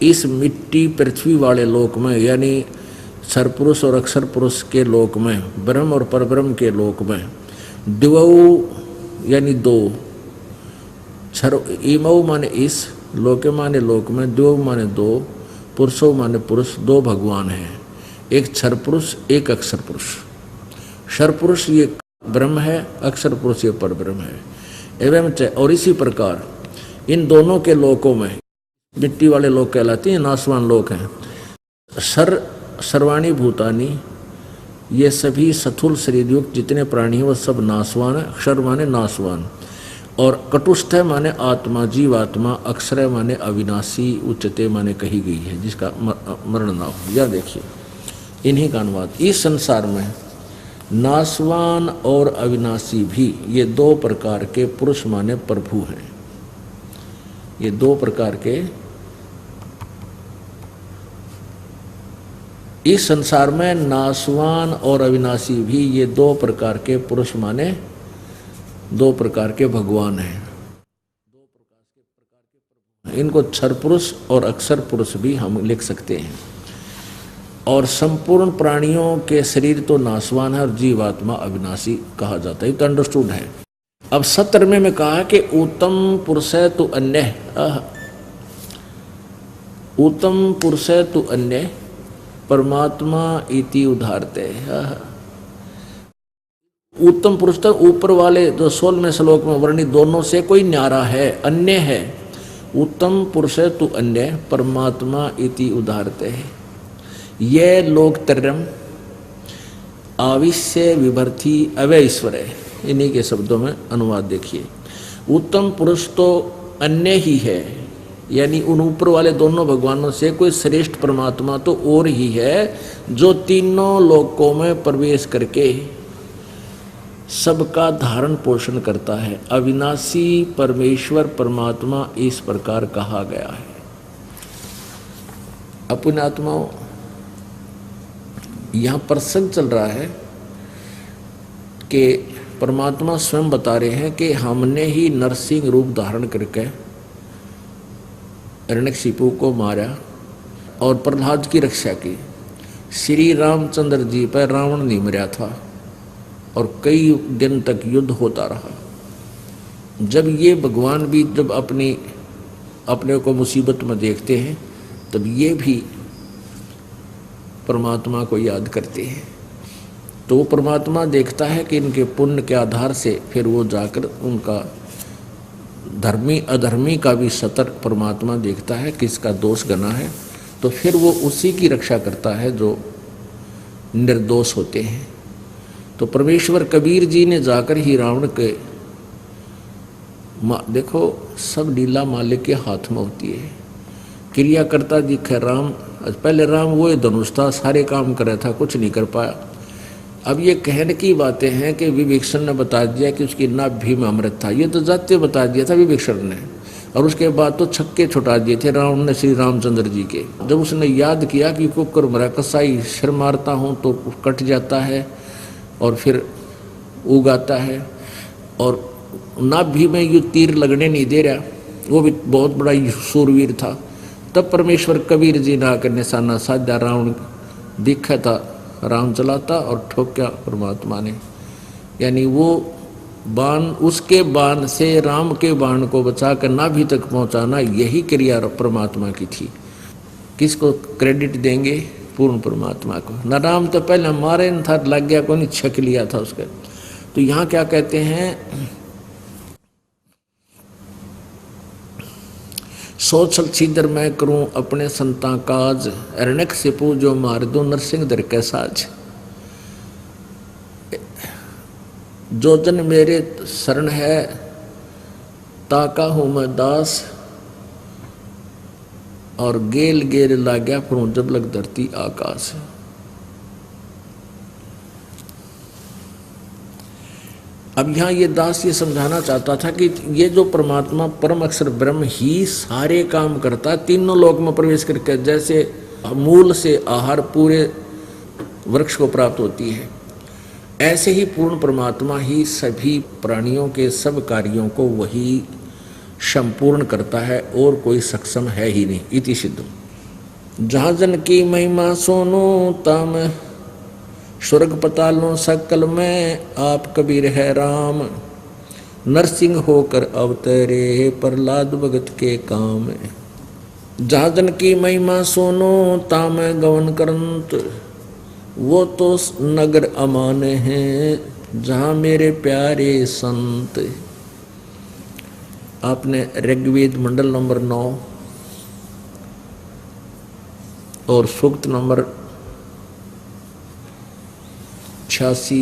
इस मिट्टी पृथ्वी वाले लोक में, यानी सरपुरुष और अक्षर पुरुष के लोक में, ब्रह्म और परब्रह्म के लोक में, दिवौ यानी 2, इमौ माने इस, लोके माने लोक में, दिवौ माने 2, पुरुषों माने पुरुष, 2 भगवान हैं, एक क्षर पुरुष एक अक्षर पुरुष। क्षर पुरुष ये ब्रह्म है, अक्षर पुरुष ये परब्रह्म है। एवं और इसी प्रकार इन दोनों के लोकों में, मिट्टी वाले लोक कहलाते हैं, नासवान लोक हैं। सर्वाणी भूतानी, ये सभी स्थूल शरीर युक्त जितने प्राणी हैं वो सब नासवान है। अक्षर माने नासवान, और कटुस्थ माने आत्मा, जीवात्मा, अक्षर माने अविनाशी, उच्चते माने कही गई है, जिसका मरण ना हो। यह देखिए इन्हीं का अनुवाद। इस संसार में नासवान और अविनाशी भी ये 2 प्रकार के पुरुष माने प्रभु हैं। ये 2 प्रकार के इस संसार में नासवान और अविनाशी भी ये 2 प्रकार के पुरुष माने 2 प्रकार के भगवान हैं। इनको क्षर पुरुष और अक्षर पुरुष भी हम लिख सकते हैं। और संपूर्ण प्राणियों के शरीर तो नासवान है और जीवात्मा अविनाशी कहा जाता है, तो अंडरस्टूड है। अब 17 में कहा कि उत्तम पुरुष है तो अन्य, उत्तम पुरुष है तो अन्य परमात्मा इति उदाहरते। उत्तम पुरुष तो ऊपर वाले जो 16वें श्लोक में वर्णित दोनों से कोई न्यारा है, अन्य है। उत्तम पुरुष तु अन्य परमात्मा इति उदाहरते है। ये लोक तरम आविश्य विभर्थी अवय ईश्वर है। इन्हीं के शब्दों में अनुवाद देखिए। उत्तम पुरुष तो अन्य ही है, यानी उन ऊपर वाले दोनों भगवानों से कोई श्रेष्ठ परमात्मा तो और ही है, जो तीनों लोकों में प्रवेश करके सबका धारण पोषण करता है। अविनाशी परमेश्वर परमात्मा इस प्रकार कहा गया है। अपने आत्माओं, यहाँ प्रसंग चल रहा है कि परमात्मा स्वयं बता रहे हैं कि हमने ही नरसिंह रूप धारण करके हिरण्यकशिपु को मारा और प्रहलाद की रक्षा की। श्री रामचंद्र जी पर रावण नहीं मरा था और कई दिन तक युद्ध होता रहा। जब ये भगवान भी जब अपने को मुसीबत में देखते हैं, तब ये भी परमात्मा को याद करते हैं। तो वो परमात्मा देखता है कि इनके पुण्य के आधार से फिर वो जाकर उनका धर्मी अधर्मी का भी सतर्क परमात्मा देखता है कि इसका दोष गना है, तो फिर वो उसी की रक्षा करता है जो निर्दोष होते हैं। तो परमेश्वर कबीर जी ने जाकर ही रावण के देखो सब लीला मालिक के हाथ में होती है। क्रियाकर्ता दिखे राम, पहले राम वो धनुष था, सारे काम कर रहा था, कुछ नहीं कर पाया। अब ये कहने की बातें हैं कि विभीषण ने बता दिया कि उसकी नाभि में अमृत था, ये तो जाते बता दिया था विभीषण ने, और उसके बाद तो छक्के छुटा दिए थे रावण ने श्री रामचंद्र जी के। जब उसने याद किया कि कुकर मरा कसाई सिर मारता हूँ तो कट जाता है और फिर उगाता है, और नाभि में ये तीर लगने नहीं दे रहा, वो भी बहुत बड़ा सूरवीर था। तब परमेश्वर कबीर जी ने आकर निशाना साधा, रावण दिखा था, राम चलाता और ठोक्या परमात्मा ने। यानी वो बाण, उसके बाण से राम के बाण को बचाकर नाभि तक पहुंचाना, यही क्रिया परमात्मा की थी। किसको क्रेडिट देंगे? पूर्ण परमात्मा को। न राम तो पहले मारे न था, लग गया को नहीं, छक लिया था उसके। तो यहाँ क्या कहते हैं, सोचल छिदर मैं करूं अपने संता काज, हिरण्यकशिपु जो मार दो नरसिंह दर के साज। जो जन मेरे शरण है ताका हूं मैं दास, और गेल गेल लाग्या फरू जब लग धरती आकाश। अब यहाँ ये दास ये समझाना चाहता था कि ये जो परमात्मा परम अक्षर ब्रह्म ही सारे काम करता, तीनों लोक में प्रवेश करके, जैसे मूल से आहार पूरे वृक्ष को प्राप्त होती है, ऐसे ही पूर्ण परमात्मा ही सभी प्राणियों के सब कार्यों को वही संपूर्ण करता है, और कोई सक्षम है ही नहीं। इति सिद्धम। जहाँ जन की महिमा सोनो ताम, स्वर्ग पतालों सकल में आप कबीर है राम। नरसिंह होकर अवतरे प्रहलाद भगत के काम। जहाँ जन की महिमा सोनो ताम गवन करंत, वो तो नगर अमान है जहाँ मेरे प्यारे संत। आपने ऋग्वेद मंडल नंबर 9 और सूक्त नंबर 86,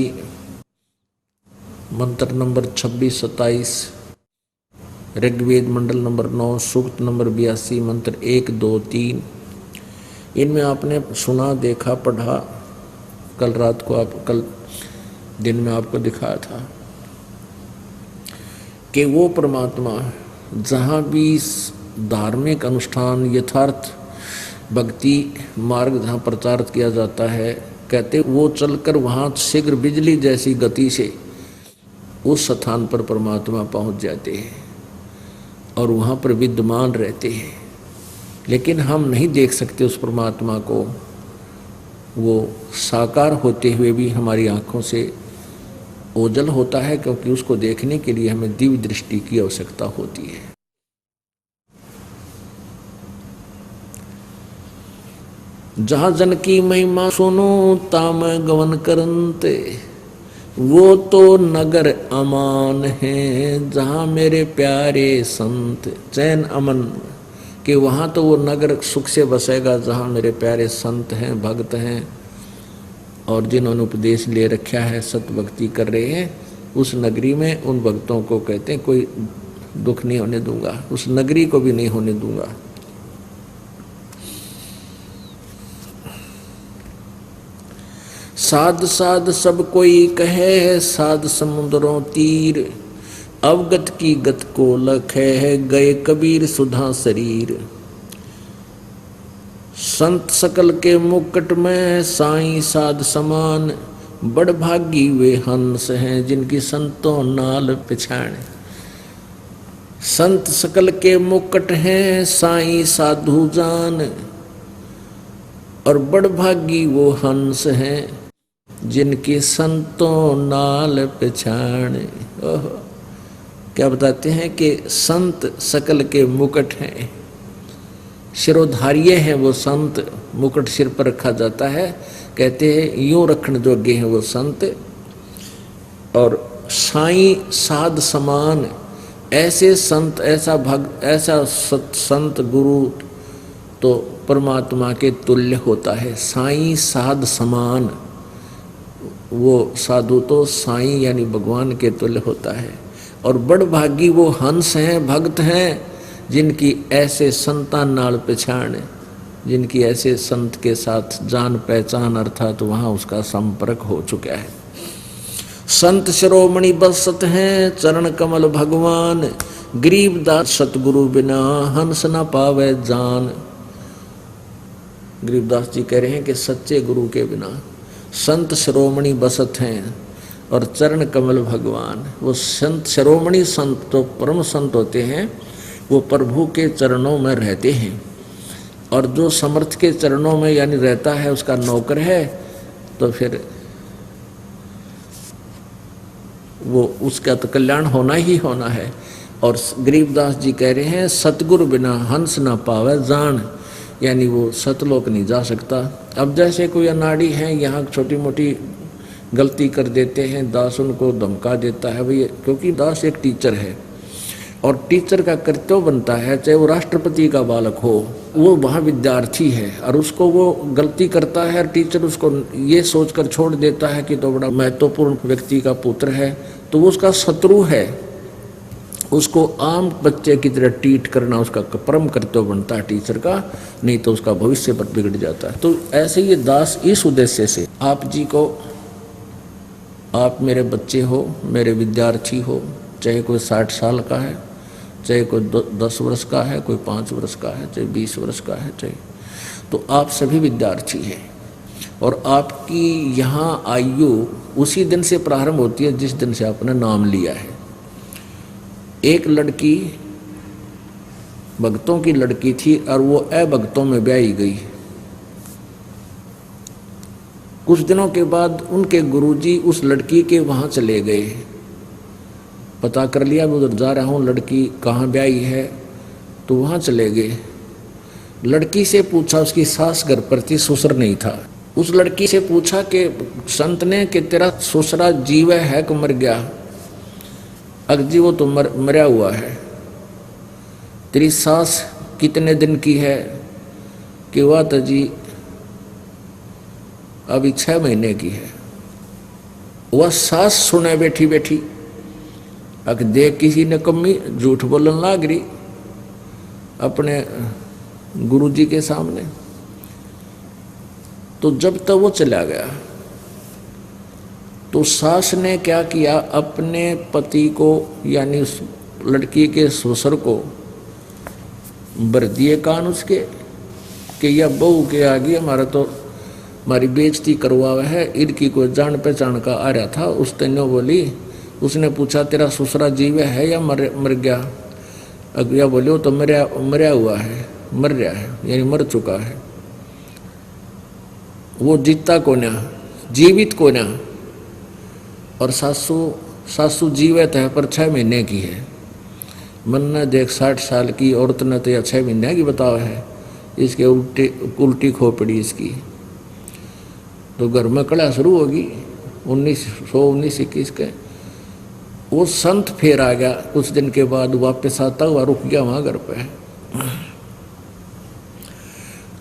मंत्र नंबर 26-27, ऋग्वेद मंडल नंबर 9 सूक्त नंबर 82, मंत्र 1, 2, 3, इनमें आपने सुना, देखा, पढ़ा। कल रात को कल दिन में आपको दिखाया था कि वो परमात्मा जहाँ भी धार्मिक अनुष्ठान यथार्थ भक्ति मार्ग जहाँ प्रचारित किया जाता है, कहते वो चलकर वहाँ शीघ्र बिजली जैसी गति से उस स्थान पर परमात्मा पहुँच जाते हैं और वहाँ पर विद्यमान रहते हैं। लेकिन हम नहीं देख सकते उस परमात्मा को, वो साकार होते हुए भी हमारी आँखों से ओझल होता है, क्योंकि उसको देखने के लिए हमें दिव्य दृष्टि की आवश्यकता होती है। जहाँ जन की महिमा सुनो ताम गवन करंते, वो तो नगर अमान है जहाँ मेरे प्यारे संत, चैन अमन कि वहाँ तो वो नगर सुख से बसेगा जहाँ मेरे प्यारे संत हैं, भक्त हैं और जिन्होंने उपदेश ले रखा है, सत भक्ति कर रहे हैं, उस नगरी में उन भक्तों को कहते हैं कोई दुख नहीं होने दूंगा, उस नगरी को भी नहीं होने दूंगा। साध साध सब कोई कहे, साध समुद्रों तीर, अवगत की गत को लखे है, गए कबीर सुधा शरीर। संत सकल के मुकुट में साईं साध समान, बड़ भागी वे हंस हैं जिनकी संतों नाल पिछाण। संत सकल के मुकुट हैं साईं साधु जान, और बड़ भागी वो हंस हैं जिनकी संतों नाल पिछाण। क्या बताते हैं कि संत सकल के मुकुट हैं, शिरोधार्य हैं वो संत, मुकुट सिर पर रखा जाता है, कहते हैं यूं रखने जोगे हैं वो संत। और साईं साध समान, ऐसे संत, ऐसा भक्त, ऐसा संत गुरु तो परमात्मा के तुल्य होता है। साईं साध समान, वो साधु तो साईं यानी भगवान के तुल्य होता है। और बड़ भागी वो हंस हैं, भक्त हैं जिनकी ऐसे संतान नाल पहचान, जिनकी ऐसे संत के साथ जान पहचान अर्थात वहाँ उसका संपर्क हो चुका है। संत शिरोमणि बसत हैं चरण कमल भगवान, गरीबदास सतगुरु बिना हंस न पावे जान। गरीबदास जी कह रहे हैं कि सच्चे गुरु के बिना संत शिरोमणि बसत हैं और चरण कमल भगवान। वो संत शिरोमणि संत तो परम संत होते हैं, वो प्रभु के चरणों में रहते हैं। और जो समर्थ के चरणों में यानी रहता है उसका नौकर है, तो फिर वो उसका तो कल्याण होना ही होना है। और गरीबदास जी कह रहे हैं सतगुरु बिना हंस ना पावे जान, यानी वो सतलोक नहीं जा सकता। अब जैसे कोई अनाड़ी है, यहाँ छोटी मोटी गलती कर देते हैं, दास उनको धमका देता है भैया, क्योंकि दास एक टीचर है और टीचर का कर्तव्य बनता है, चाहे वो राष्ट्रपति का बालक हो, वो वहाँ विद्यार्थी है और उसको वो गलती करता है, टीचर उसको ये सोचकर छोड़ देता है कि तो बड़ा महत्वपूर्ण व्यक्ति का पुत्र है, तो वो उसका शत्रु है। उसको आम बच्चे की तरह ट्रीट करना उसका परम कर्तव्य बनता है टीचर का, नहीं तो उसका भविष्य पर बिगड़ जाता है। तो ऐसे ये दास इस उद्देश्य से आप जी को, आप मेरे बच्चे हो, मेरे विद्यार्थी हो, चाहे कोई 60 साल का है, चाहे कोई 10 वर्ष का है, कोई 5 वर्ष का है, चाहे 20 वर्ष का है, चाहे, तो आप सभी विद्यार्थी हैं। और आपकी यहाँ आयु उसी दिन से प्रारंभ होती है जिस दिन से आपने नाम लिया है। एक लड़की भक्तों की लड़की थी और वो अभक्तों में ब्याही गई। कुछ दिनों के बाद उनके गुरुजी उस लड़की के वहाँ चले गए, पता कर लिया मैं उधर जा रहा हूँ, लड़की कहाँ ब्याही है, तो वहाँ चले गए। लड़की से पूछा, उसकी सास घर पर थी, ससुर नहीं था। उस लड़की से पूछा कि संत ने कि तेरा ससुरा जीव है कि मर गया? अगर जी वो तो मरा हुआ है। तेरी सास कितने दिन की है? कि वह तो जी अभी 6 महीने की है। वह सास सुने बैठी बैठी, अगर देख किसी ने कमी झूठ बोलने लग रही अपने गुरुजी के सामने। तो जब तक वो चला गया तो सास ने क्या किया, अपने पति को यानी उस लड़की के ससुर को बर दिए कान उसके कि यह बहू के आगे हमारा तो हमारी बेइज्जती करवा है। इनकी कोई जान पहचान का आ रहा था, उस तन्यो बोली, उसने पूछा तेरा ससुरा जीव है या मर गया? अगुया बोले वो तो मरा हुआ है, मर रहा है यानी मर चुका है। वो जीता को ना, जीवित को ना। और सासू जीवित है पर 6 महीने की है। मन ने देख 60 साल की औरत ने तो या 6 महीने की बतावा है, इसके उल्टी खोपड़ी इसकी। तो घर में कड़ा शुरू होगी, 1919-21 के। वो संत फिर आ गया कुछ दिन के बाद, वापस आता हुआ रुक गया वहाँ घर पे।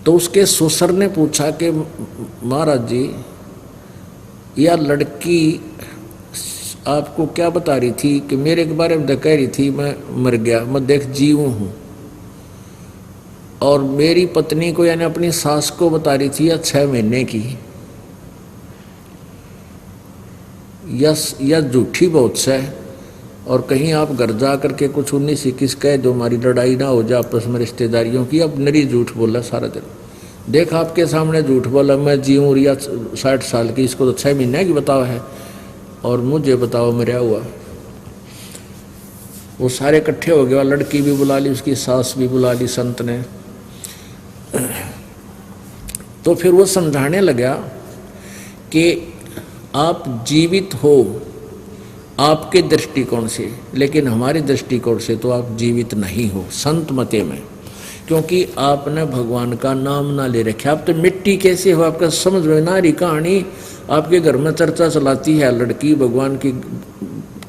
तो उसके ससुर ने पूछा कि महाराज जी, यह लड़की आपको क्या बता रही थी कि मेरे के बारे में तो कह रही थी मैं मर गया, मैं देख जीव हूँ, और मेरी पत्नी को यानी अपनी सास को बता रही थी या 6 महीने की। यह झूठी बहुत से, और कहीं आप घर जा करके कुछ 19-21 कह दो, हमारी लड़ाई ना हो जाए आपस में रिश्तेदारियों की। अब नरी झूठ बोला सारा दिन, देख आपके सामने झूठ बोला, मैं जीऊँ या 60 साल की, इसको तो 6 महीने की बताओ है, और मुझे बताओ मरा हुआ। वो सारे इकट्ठे हो गए, लड़की भी बुला ली, उसकी सास भी बुला ली संत ने। तो फिर वो समझाने लगा कि आप जीवित हो आपके दृष्टिकोण से, लेकिन हमारे दृष्टिकोण से तो आप जीवित नहीं हो संत मते में, क्योंकि आपने भगवान का नाम ना ले रखा। आप तो मिट्टी कैसे हो, आपका समझ में ना रही कहानी। आपके घर में चर्चा चलाती है लड़की, भगवान की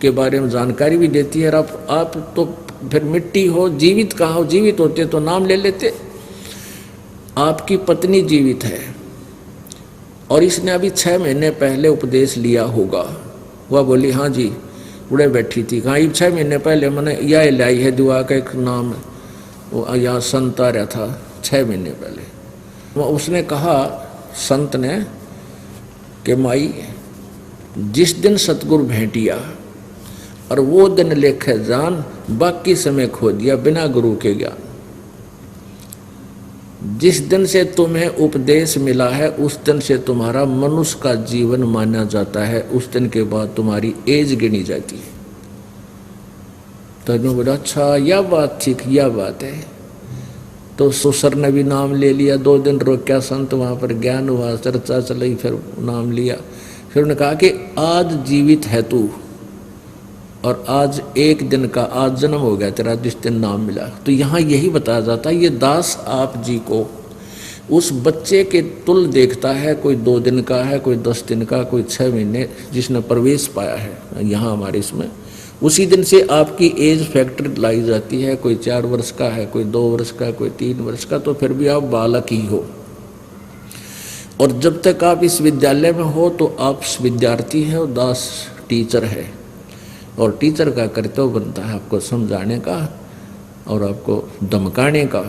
के बारे में जानकारी भी देती है, और आप तो फिर मिट्टी हो, जीवित कहाँ हो? जीवित होते तो नाम ले लेते। आपकी पत्नी जीवित है और इसने अभी 6 महीने पहले उपदेश लिया होगा। वह बोली हाँ जी, उड़े बैठी थी, कहाँ 6 महीने पहले मैंने यह लाई है दुआ का एक नाम, वो यहाँ संत आ रहा था 6 महीने पहले। उसने कहा संत ने कि माई, जिस दिन सतगुरु भेंटिया और वो दिन लेखे जान, बाकी समय खो दिया बिना गुरु के ज्ञान। जिस दिन से तुम्हें उपदेश मिला है उस दिन से तुम्हारा मनुष्य का जीवन माना जाता है, उस दिन के बाद तुम्हारी एज गिनी जाती है। तो मैं बोला अच्छा यह बात ठीक, यह बात है। तो ससुर ने भी नाम ले लिया, 2 दिन रोक्या संत, वहाँ पर ज्ञान हुआ, चर्चा चली, फिर नाम लिया। फिर उन्होंने कहा कि आज जीवित है तू, और आज एक दिन का आज जन्म हो गया तेरा जिस दिन नाम मिला। तो यहाँ यही बताया जाता है, ये दास आप जी को उस बच्चे के तुल देखता है, कोई 2 दिन का है, कोई 10 दिन का, कोई 6 महीने, जिसने प्रवेश पाया है यहाँ हमारे इसमें, उसी दिन से आपकी एज फैक्टर लाई जाती है। कोई 4 वर्ष का है, कोई 2 वर्ष का, कोई 3 वर्ष का, तो फिर भी आप बालक ही हो। और जब तक आप इस विद्यालय में हो तो आप विद्यार्थी हैं और दास टीचर है, और टीचर का कर्तव्य बनता है आपको समझाने का और आपको धमकाने का।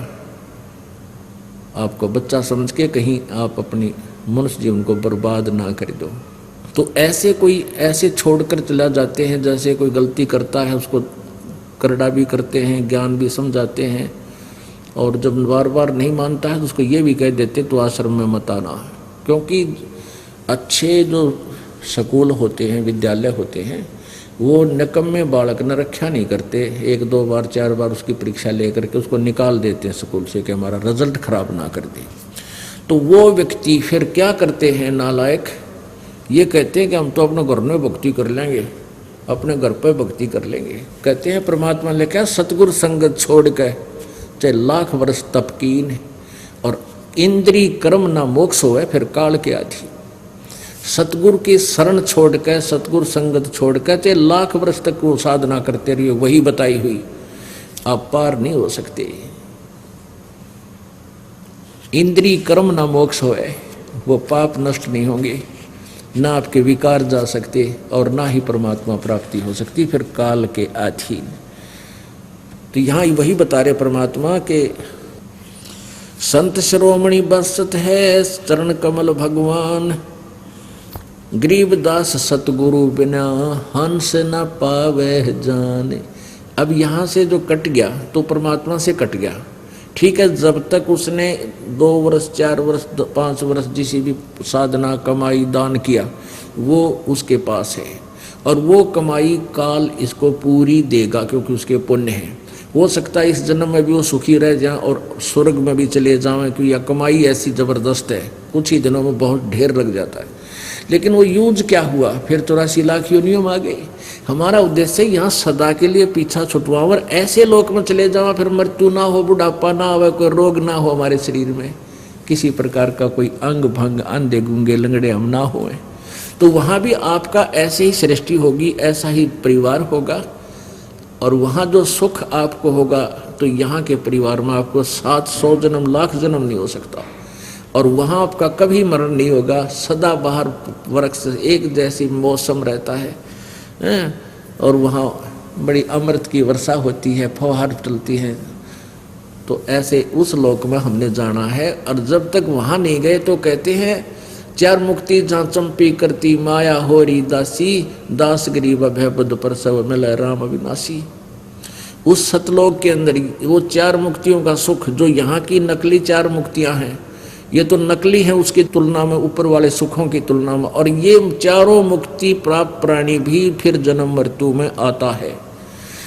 आपको बच्चा समझ के कहीं आप अपनी मनुष्य जीवन को बर्बाद ना कर दो। तो ऐसे कोई ऐसे छोड़कर चला जाते हैं, जैसे कोई गलती करता है उसको करड़ा भी करते हैं, ज्ञान भी समझाते हैं, और जब बार बार नहीं मानता है तो उसको ये भी कह देते तो आश्रम में मत आना। क्योंकि अच्छे जो स्कूल होते हैं, विद्यालय होते हैं, वो निकम्मे बालक न रक्षा नहीं करते, 1, 2 बार 4 बार उसकी परीक्षा लेकर के उसको निकाल देते हैं स्कूल से कि हमारा रिजल्ट खराब ना कर दे। तो वो व्यक्ति फिर क्या करते हैं नालायक, ये कहते हैं कि हम तो अपने घर में भक्ति कर लेंगे, अपने घर पर भक्ति कर लेंगे। कहते हैं परमात्मा ने क्या सतगुरु संगत छोड़ के चाहे लाख वर्ष तप कीन, और इंद्री कर्म ना मोक्ष होए फिर काल के आधी। सतगुरु की शरण छोड़ के, सतगुरु संगत छोड़ के चाहे लाख वर्ष तक वो साधना करते रहिए, वही बताई हुई, आप पार नहीं हो सकते। इंद्री कर्म ना मोक्ष होए, वो पाप नष्ट नहीं होंगे, ना आपके विकार जा सकते और ना ही परमात्मा प्राप्ति हो सकती, फिर काल के अधीन। तो यहाँ वही बता रहे परमात्मा के संत शिरोमणि बसत है चरण कमल भगवान, गरीबदास सतगुरु बिना हंस न पावे जाने। अब यहाँ से जो कट गया तो परमात्मा से कट गया, ठीक है। जब तक उसने 2 वर्ष 4 वर्ष 5 वर्ष जिसी भी साधना कमाई दान किया वो उसके पास है, और वो कमाई काल इसको पूरी देगा क्योंकि उसके पुण्य है। हो सकता है इस जन्म में भी वो सुखी रह जाए और स्वर्ग में भी चले जाएं, क्योंकि यह कमाई ऐसी ज़बरदस्त है, कुछ ही दिनों में बहुत ढेर लग जाता है। लेकिन वो यूज क्या हुआ, फिर 84 लाख योनियों में आ गई। हमारा उद्देश्य यहाँ सदा के लिए पीछा छुटवाओ और ऐसे लोक में चले जाओ, फिर मृत्यु ना हो, बुढ़ापा ना हो, कोई रोग ना हो हमारे शरीर में, किसी प्रकार का कोई अंग भंग, अंधे गुंगे लंगड़े हम ना होए। तो वहाँ भी आपका ऐसे ही सृष्टि होगी, ऐसा ही परिवार होगा, और वहाँ जो सुख आपको होगा तो यहाँ के परिवार में आपको 700 जन्म लाख जन्म नहीं हो सकता। और वहाँ आपका कभी मरण नहीं होगा, सदा बाहर वृक्ष एक जैसी मौसम रहता है, और वहाँ बड़ी अमृत की वर्षा होती है, फौहार चलती है। तो ऐसे उस लोक में हमने जाना है। और जब तक वहाँ नहीं गए तो कहते हैं चार मुक्ति जहाँ चंपी करती माया होरी दासी, दास गरीब भय बुद्ध प्रसव मिले राम अविनाशी। उस सतलोक के अंदर वो चार मुक्तियों का सुख, जो यहाँ की नकली चार मुक्तियाँ हैं, ये तो नकली है उसकी तुलना में, ऊपर वाले सुखों की तुलना में। और ये चारों मुक्ति प्राप्त प्राणी भी फिर जन्म मृत्यु में आता है,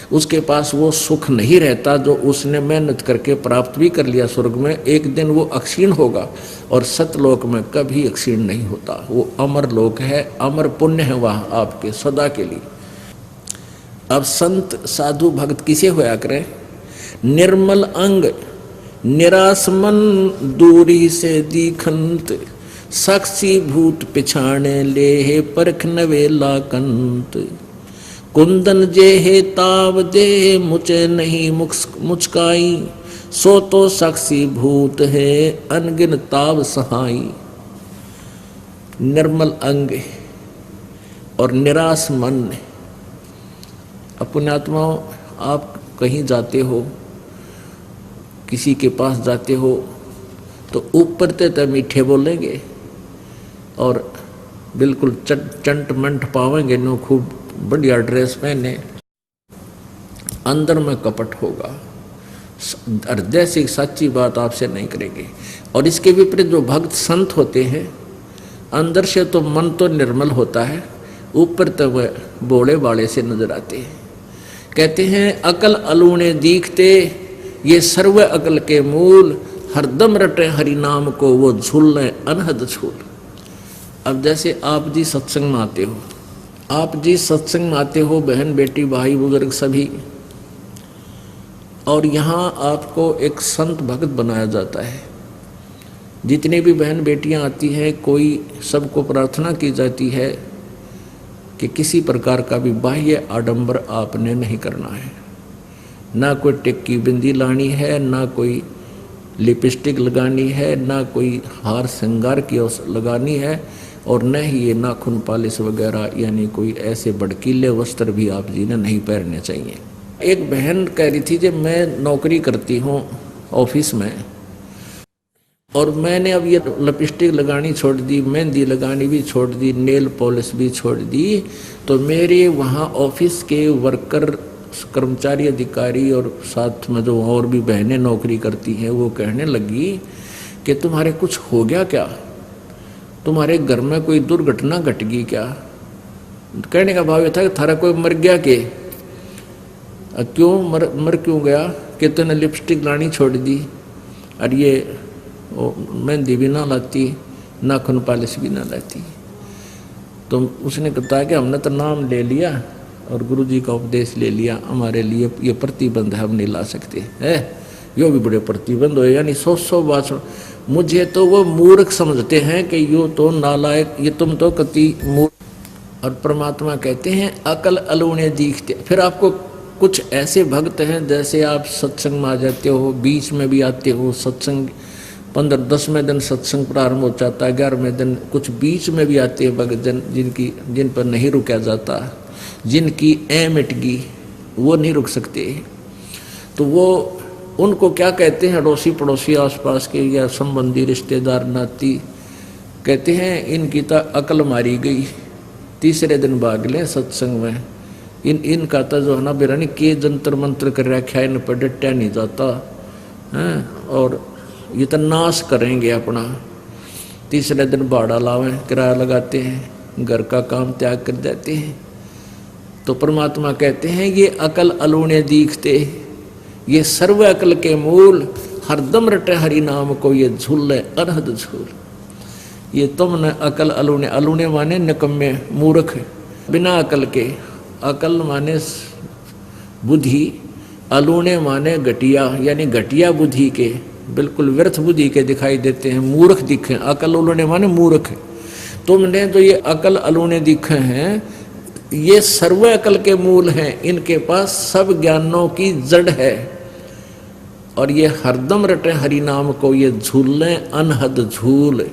उसके पास वो सुख नहीं रहता जो उसने मेहनत करके प्राप्त भी कर लिया स्वर्ग में। एक दिन वो अक्षीण होगा, और सतलोक में कभी अक्षीण नहीं होता। वो अमर लोक है, अमर पुण्य है वहाँ आपके सदा के लिए। अब संत साधु भक्त किसे होया करें? निर्मल अंग निराश मन दूरी से दीखंत, साक्षी भूत पिछाणे ले परख नवेला कंत। कुंदन जे हे ताव दे मुझे नहीं मुचकाई, सो तो साक्षी भूत है अनगिन ताव सहाई। निर्मल अंग और निराश मन। पुण्यात्माओं, आप कहीं जाते हो, किसी के पास जाते हो, तो ऊपर तो मीठे बोलेंगे और बिल्कुल चंट मंट पावेंगे, नो खूब बढ़िया ड्रेस पहने, अंदर में कपट होगा, हृदय से सच्ची बात आपसे नहीं करेंगे। और इसके विपरीत जो भक्त संत होते हैं, अंदर से तो मन तो निर्मल होता है, ऊपर तो वह बोले बाले से नजर आते हैं। कहते हैं अकल अलूने दीखते, ये सर्व अकल के मूल, हरदम रटे हरि नाम को वो झूलने अनहद झूल। अब जैसे आप जी सत्संग में आते हो, आप जी सत्संग में आते हो, बहन बेटी भाई बुजुर्ग सभी, और यहाँ आपको एक संत भक्त बनाया जाता है। जितनी भी बहन बेटियाँ आती हैं, कोई सबको प्रार्थना की जाती है कि किसी प्रकार का भी बाह्य आडंबर आपने नहीं करना है, ना कोई टिक्की बिंदी लानी है, ना कोई लिपस्टिक लगानी है, ना कोई हार श्रृंगार की लगानी है, और न ही ये नाखून पालिश वगैरह यानी कोई ऐसे भड़कीले वस्त्र भी आप जी ने नहीं पहनने चाहिए। एक बहन कह रही थी, जब मैं नौकरी करती हूँ ऑफिस में, और मैंने अब ये लिपस्टिक लगानी छोड़ दी, मेहंदी लगानी भी छोड़ दी, नेल पॉलिश भी छोड़ दी, तो मेरे वहाँ ऑफिस के वर्कर, कर्मचारी, अधिकारी और साथ में जो और भी बहनें नौकरी करती हैं, वो कहने लगी कि तुम्हारे कुछ हो गया क्या, तुम्हारे घर में कोई दुर्घटना घट गई क्या? कहने का भाव ये था कि थारा कोई मर गया के? क्यों मर क्यों गया? कि तूने लिपस्टिक लानी छोड़ दी, और ये मेहंदी भी ना लाती, नाखून पालिश भी ना लाती। तो उसने कहा कि हमने तो नाम ले लिया और गुरुजी का उपदेश ले लिया, हमारे लिए ये प्रतिबंध है, हम नहीं ला सकते है। यो भी बड़े प्रतिबंध हो, यानी 100 बात। मुझे तो वो मूर्ख समझते हैं कि यो तो नालायक, ये तुम तो कति मूर्ख। और परमात्मा कहते हैं अकल अलूने दीखते। फिर आपको कुछ ऐसे भक्त हैं, जैसे आप सत्संग में आ जाते हो, बीच में भी आते हो, सत्संग 15-10वें दिन सत्संग प्रारंभ हो जाता है, 11वें दिन कुछ बीच में भी आते हैं भक्त जन, जिन पर नहीं रुका जाता, जिनकी ऐ मिट गई, वो नहीं रुक सकते। तो वो उनको क्या कहते हैं, अड़ोसी पड़ोसी आसपास के या संबंधी रिश्तेदार नाती, कहते हैं इनकी तो अकल मारी गई, तीसरे दिन भाग लें सत्संग में। इनका तो जो है ना बिरानी के जंतर मंत्र कर रखा है, इन पर डटा नहीं जाता है, और ये तो नाश करेंगे अपना। तीसरे दिन भाड़ा लावें, किराया लगाते हैं, घर का काम त्याग कर देते हैं। तो परमात्मा कहते हैं ये अकल अलूने दीखते, ये सर्व अकल के मूल, हरदम रटे हरि नाम को ये झूले अनहद झूल। ये तुमने अकल अलूने, अलूने माने निकम्मे मूर्ख बिना अकल के, अकल माने बुद्धि, अलूने माने घटिया यानी घटिया बुद्धि के, बिल्कुल व्यर्थ बुद्धि के दिखाई देते हैं, मूर्ख दिखे। अकल अलूने माने मूर्ख, तुमने तो ये अकल अलूने दिखे हैं, ये सर्व अकल के मूल हैं, इनके पास सब ज्ञानों की जड़ है। और ये हरदम रटे हरि नाम को, ये झूले अनहद झूल,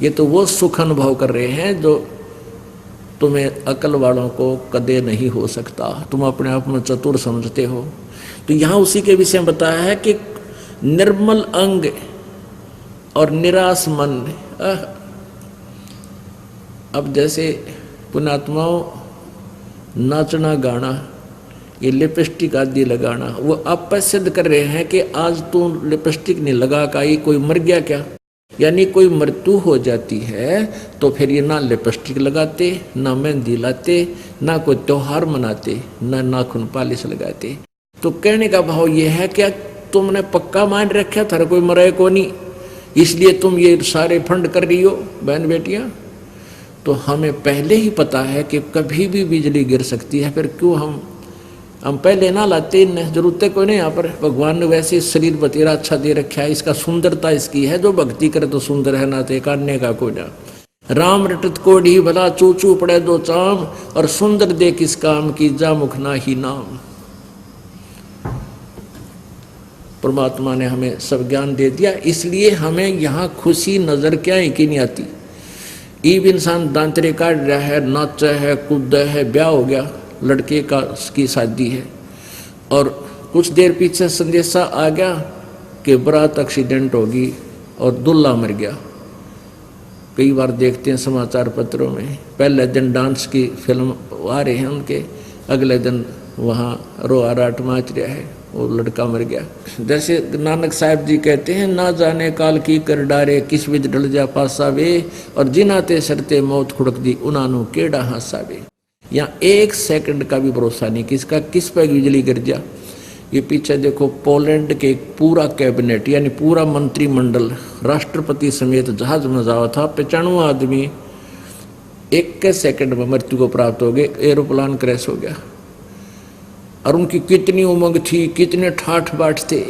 ये तो वो सुख अनुभव कर रहे हैं जो तुम्हें अकल वालों को कदे नहीं हो सकता। तुम अपने आप में चतुर समझते हो। तो यहाँ उसी के विषय में बताया है कि निर्मल अंग और निराश मन। अब जैसे पुण्यात्माओं नाचना गाना, ये लिपस्टिक आदि लगाना, वो आप सिद्ध कर रहे हैं कि आज तू लिपस्टिक नहीं लगा का ये कोई मर गया क्या? यानी कोई मृत्यु हो जाती है तो फिर ये ना लिपस्टिक लगाते, ना मेहंदी लाते, ना कोई त्योहार मनाते, ना नाखून पालिश लगाते। तो कहने का भाव ये है क्या तुमने पक्का मान रखा था कोई मरे को नहीं, इसलिए तुम ये सारे फंड कर रही हो बहन बेटियां? तो हमें पहले ही पता है कि कभी भी बिजली गिर सकती है, फिर क्यों हम पहले ना लाते, जरूरत है कोई नहीं। यहाँ पर भगवान ने वैसे शरीर बतेरा अच्छा दे रखा है, इसका सुंदरता इसकी है, जो भक्ति करे तो सुंदर है, ना तो काटने का कोई ना। राम रटत कोढ़ी भला चूचू पड़े दो चाम, और सुंदर दे किस काम की जा मुख ना ही नाम। परमात्मा ने हमें सब ज्ञान दे दिया, इसलिए हमें यहाँ खुशी नजर क्या है कि नहीं आती। ईब इंसान दांतरे काट रहा है, नाचा है, कूद है, ब्याह हो गया, लड़के का की शादी है, और कुछ देर पीछे संदेशा आ गया कि बारात एक्सीडेंट होगी और दूल्हा मर गया। कई बार देखते हैं समाचार पत्रों में, पहले दिन डांस की फिल्म आ रहे हैं उनके, अगले दिन वहाँ रोआ राट माच रहा है, वो लड़का मर गया। जैसे नानक साहब जी कहते हैं, ना जाने काल की कर डारे किस विध डल जा पासा वे, और जिनाते सरते मौत खुड़क दी उनानू केड़ा हासा वे। यहाँ एक सेकंड का भी भरोसा नहीं किसका किस पर बिजली गिर जा। ये पीछे देखो पोलैंड के पूरा कैबिनेट यानी पूरा मंत्रिमंडल राष्ट्रपति समेत जहाज में जावा था, 95 आदमी एक के सेकंड में मृत्यु को प्राप्त हो गए, एरोप्लेन क्रैश हो गया। और उनकी कितनी उमंग थी, कितने ठाठ बाट थे।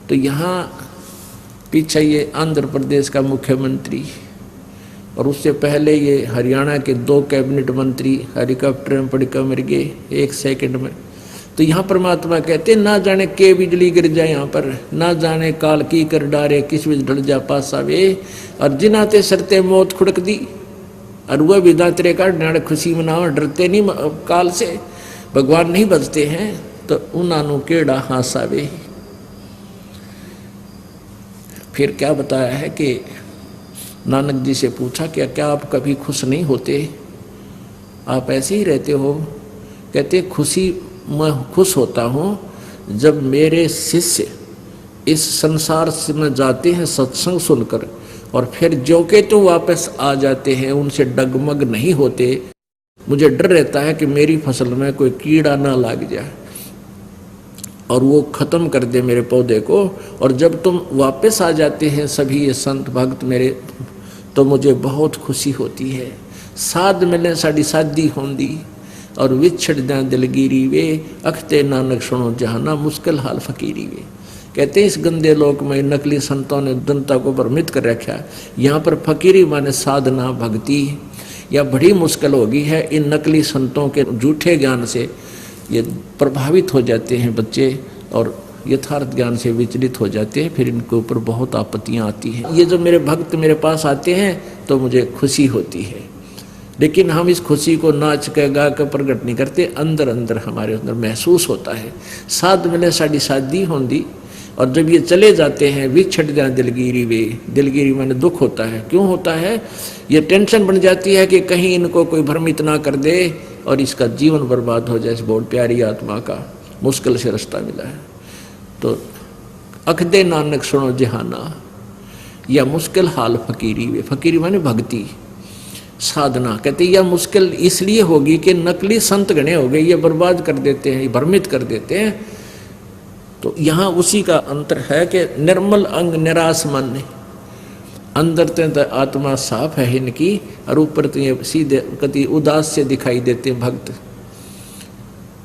तो यहाँ पीछे ये आंध्र प्रदेश का मुख्यमंत्री, और उससे पहले ये हरियाणा के 2 कैबिनेट मंत्री हेलीकॉप्टर में पड़कर मर गए एक सेकंड में। तो यहाँ परमात्मा कहते ना जाने के बिजली गिर जाए यहाँ पर, ना जाने काल की कर डारे किस बीच ढल जा पासा वे, और जिनाते सरते मौत खुड़क दी। और वह भी दांतरे का डाड़ खुशी मनाओ, डरते नहीं काल से, भगवान नहीं बचते हैं, तो उनानु केड़ा हासा वे। फिर क्या बताया है कि नानक जी से पूछा क्या आप कभी खुश नहीं होते, आप ऐसे ही रहते हो? कहते खुशी मैं खुश होता हूँ जब मेरे शिष्य इस संसार से में जाते हैं सत्संग सुनकर, और फिर जो के तो वापस आ जाते हैं, उनसे डगमग नहीं होते। मुझे डर रहता है कि मेरी फसल में कोई कीड़ा ना लग जाए और वो ख़त्म कर दे मेरे पौधे को। और जब तुम वापस आ जाते हैं सभी ये संत भक्त मेरे, तो मुझे बहुत खुशी होती है। साध मिले साड़ी शादी होंदी, और विछड़ दें दिलगिरी वे, अखते नानक सुनो जहाना मुश्किल हाल फकीरी वे। कहते हैं इस गंदे लोक में नकली संतों ने जनता को भ्रमित कर रखा। यहाँ पर फकीरी माने साधना भक्ति, या बड़ी मुश्किल होगी है। इन नकली संतों के झूठे ज्ञान से ये प्रभावित हो जाते हैं बच्चे, और यथार्थ ज्ञान से विचलित हो जाते हैं, फिर इनके ऊपर बहुत आपत्तियां आती हैं। ये जो मेरे भक्त मेरे पास आते हैं तो मुझे खुशी होती है, लेकिन हम इस खुशी को नाच के गा कर प्रकट नहीं करते, अंदर अंदर हमारे अंदर महसूस होता है। साध मिले साड़ी शादी होंदी, और जब ये चले जाते हैं विछड़ जाए दिलगिरी वे, दिलगिरी माने दुख होता है। क्यों होता है? ये टेंशन बन जाती है कि कहीं इनको कोई भ्रमित ना कर दे और इसका जीवन बर्बाद हो जाए। इस बहुत प्यारी आत्मा का मुश्किल से रास्ता मिला है। तो अखदे नानक सुनो जहाना, या मुश्किल हाल फकीरी वे, फकीरी माने भक्ति साधना। कहते यह मुश्किल इसलिए होगी कि नकली संत गणे हो गए, ये बर्बाद कर देते हैं, भ्रमित कर देते हैं। तो यहाँ उसी का अंतर है कि निर्मल अंग निराश मन, अंदर तो आत्मा साफ है इनकी, और ऊपर तो ये सीधे कति उदास से दिखाई देते हैं भक्त।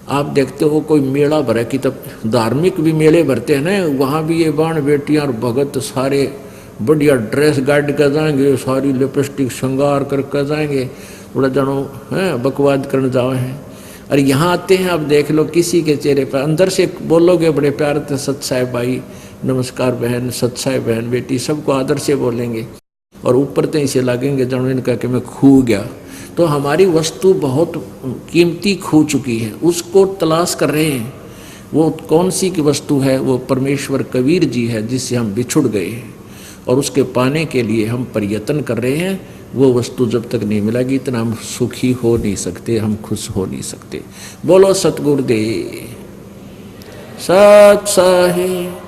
आप देखते हो कोई मेला भरा कि तब धार्मिक भी मेले भरते हैं ना, वहाँ भी ये बाण बेटियाँ और भगत सारे बढ़िया ड्रेस गाड़ कर जाएंगे, सारी लिपस्टिक श्रृंगार करके जाएंगे, थोड़ा जनो हैं बकवाद करने जाओ हैं। और यहाँ आते हैं, अब देख लो किसी के चेहरे पर अंदर से बोलोगे बड़े प्यार से, सत साहेब भाई, नमस्कार बहन, सत साहेब बहन, बेटी, सबको आदर से बोलेंगे, और ऊपर तो इसे लगेंगे जनो इनका कि मैं खो गया। तो हमारी वस्तु बहुत कीमती खो चुकी है, उसको तलाश कर रहे हैं। वो कौन सी की वस्तु है? वो परमेश्वर कबीर जी है, जिससे हम बिछुड़ गए हैं, और उसके पाने के लिए हम प्रयत्न कर रहे हैं। वो वस्तु जब तक नहीं मिलेगी इतना हम सुखी हो नहीं सकते, हम खुश हो नहीं सकते। बोलो सतगुरुदेव सत साहिब।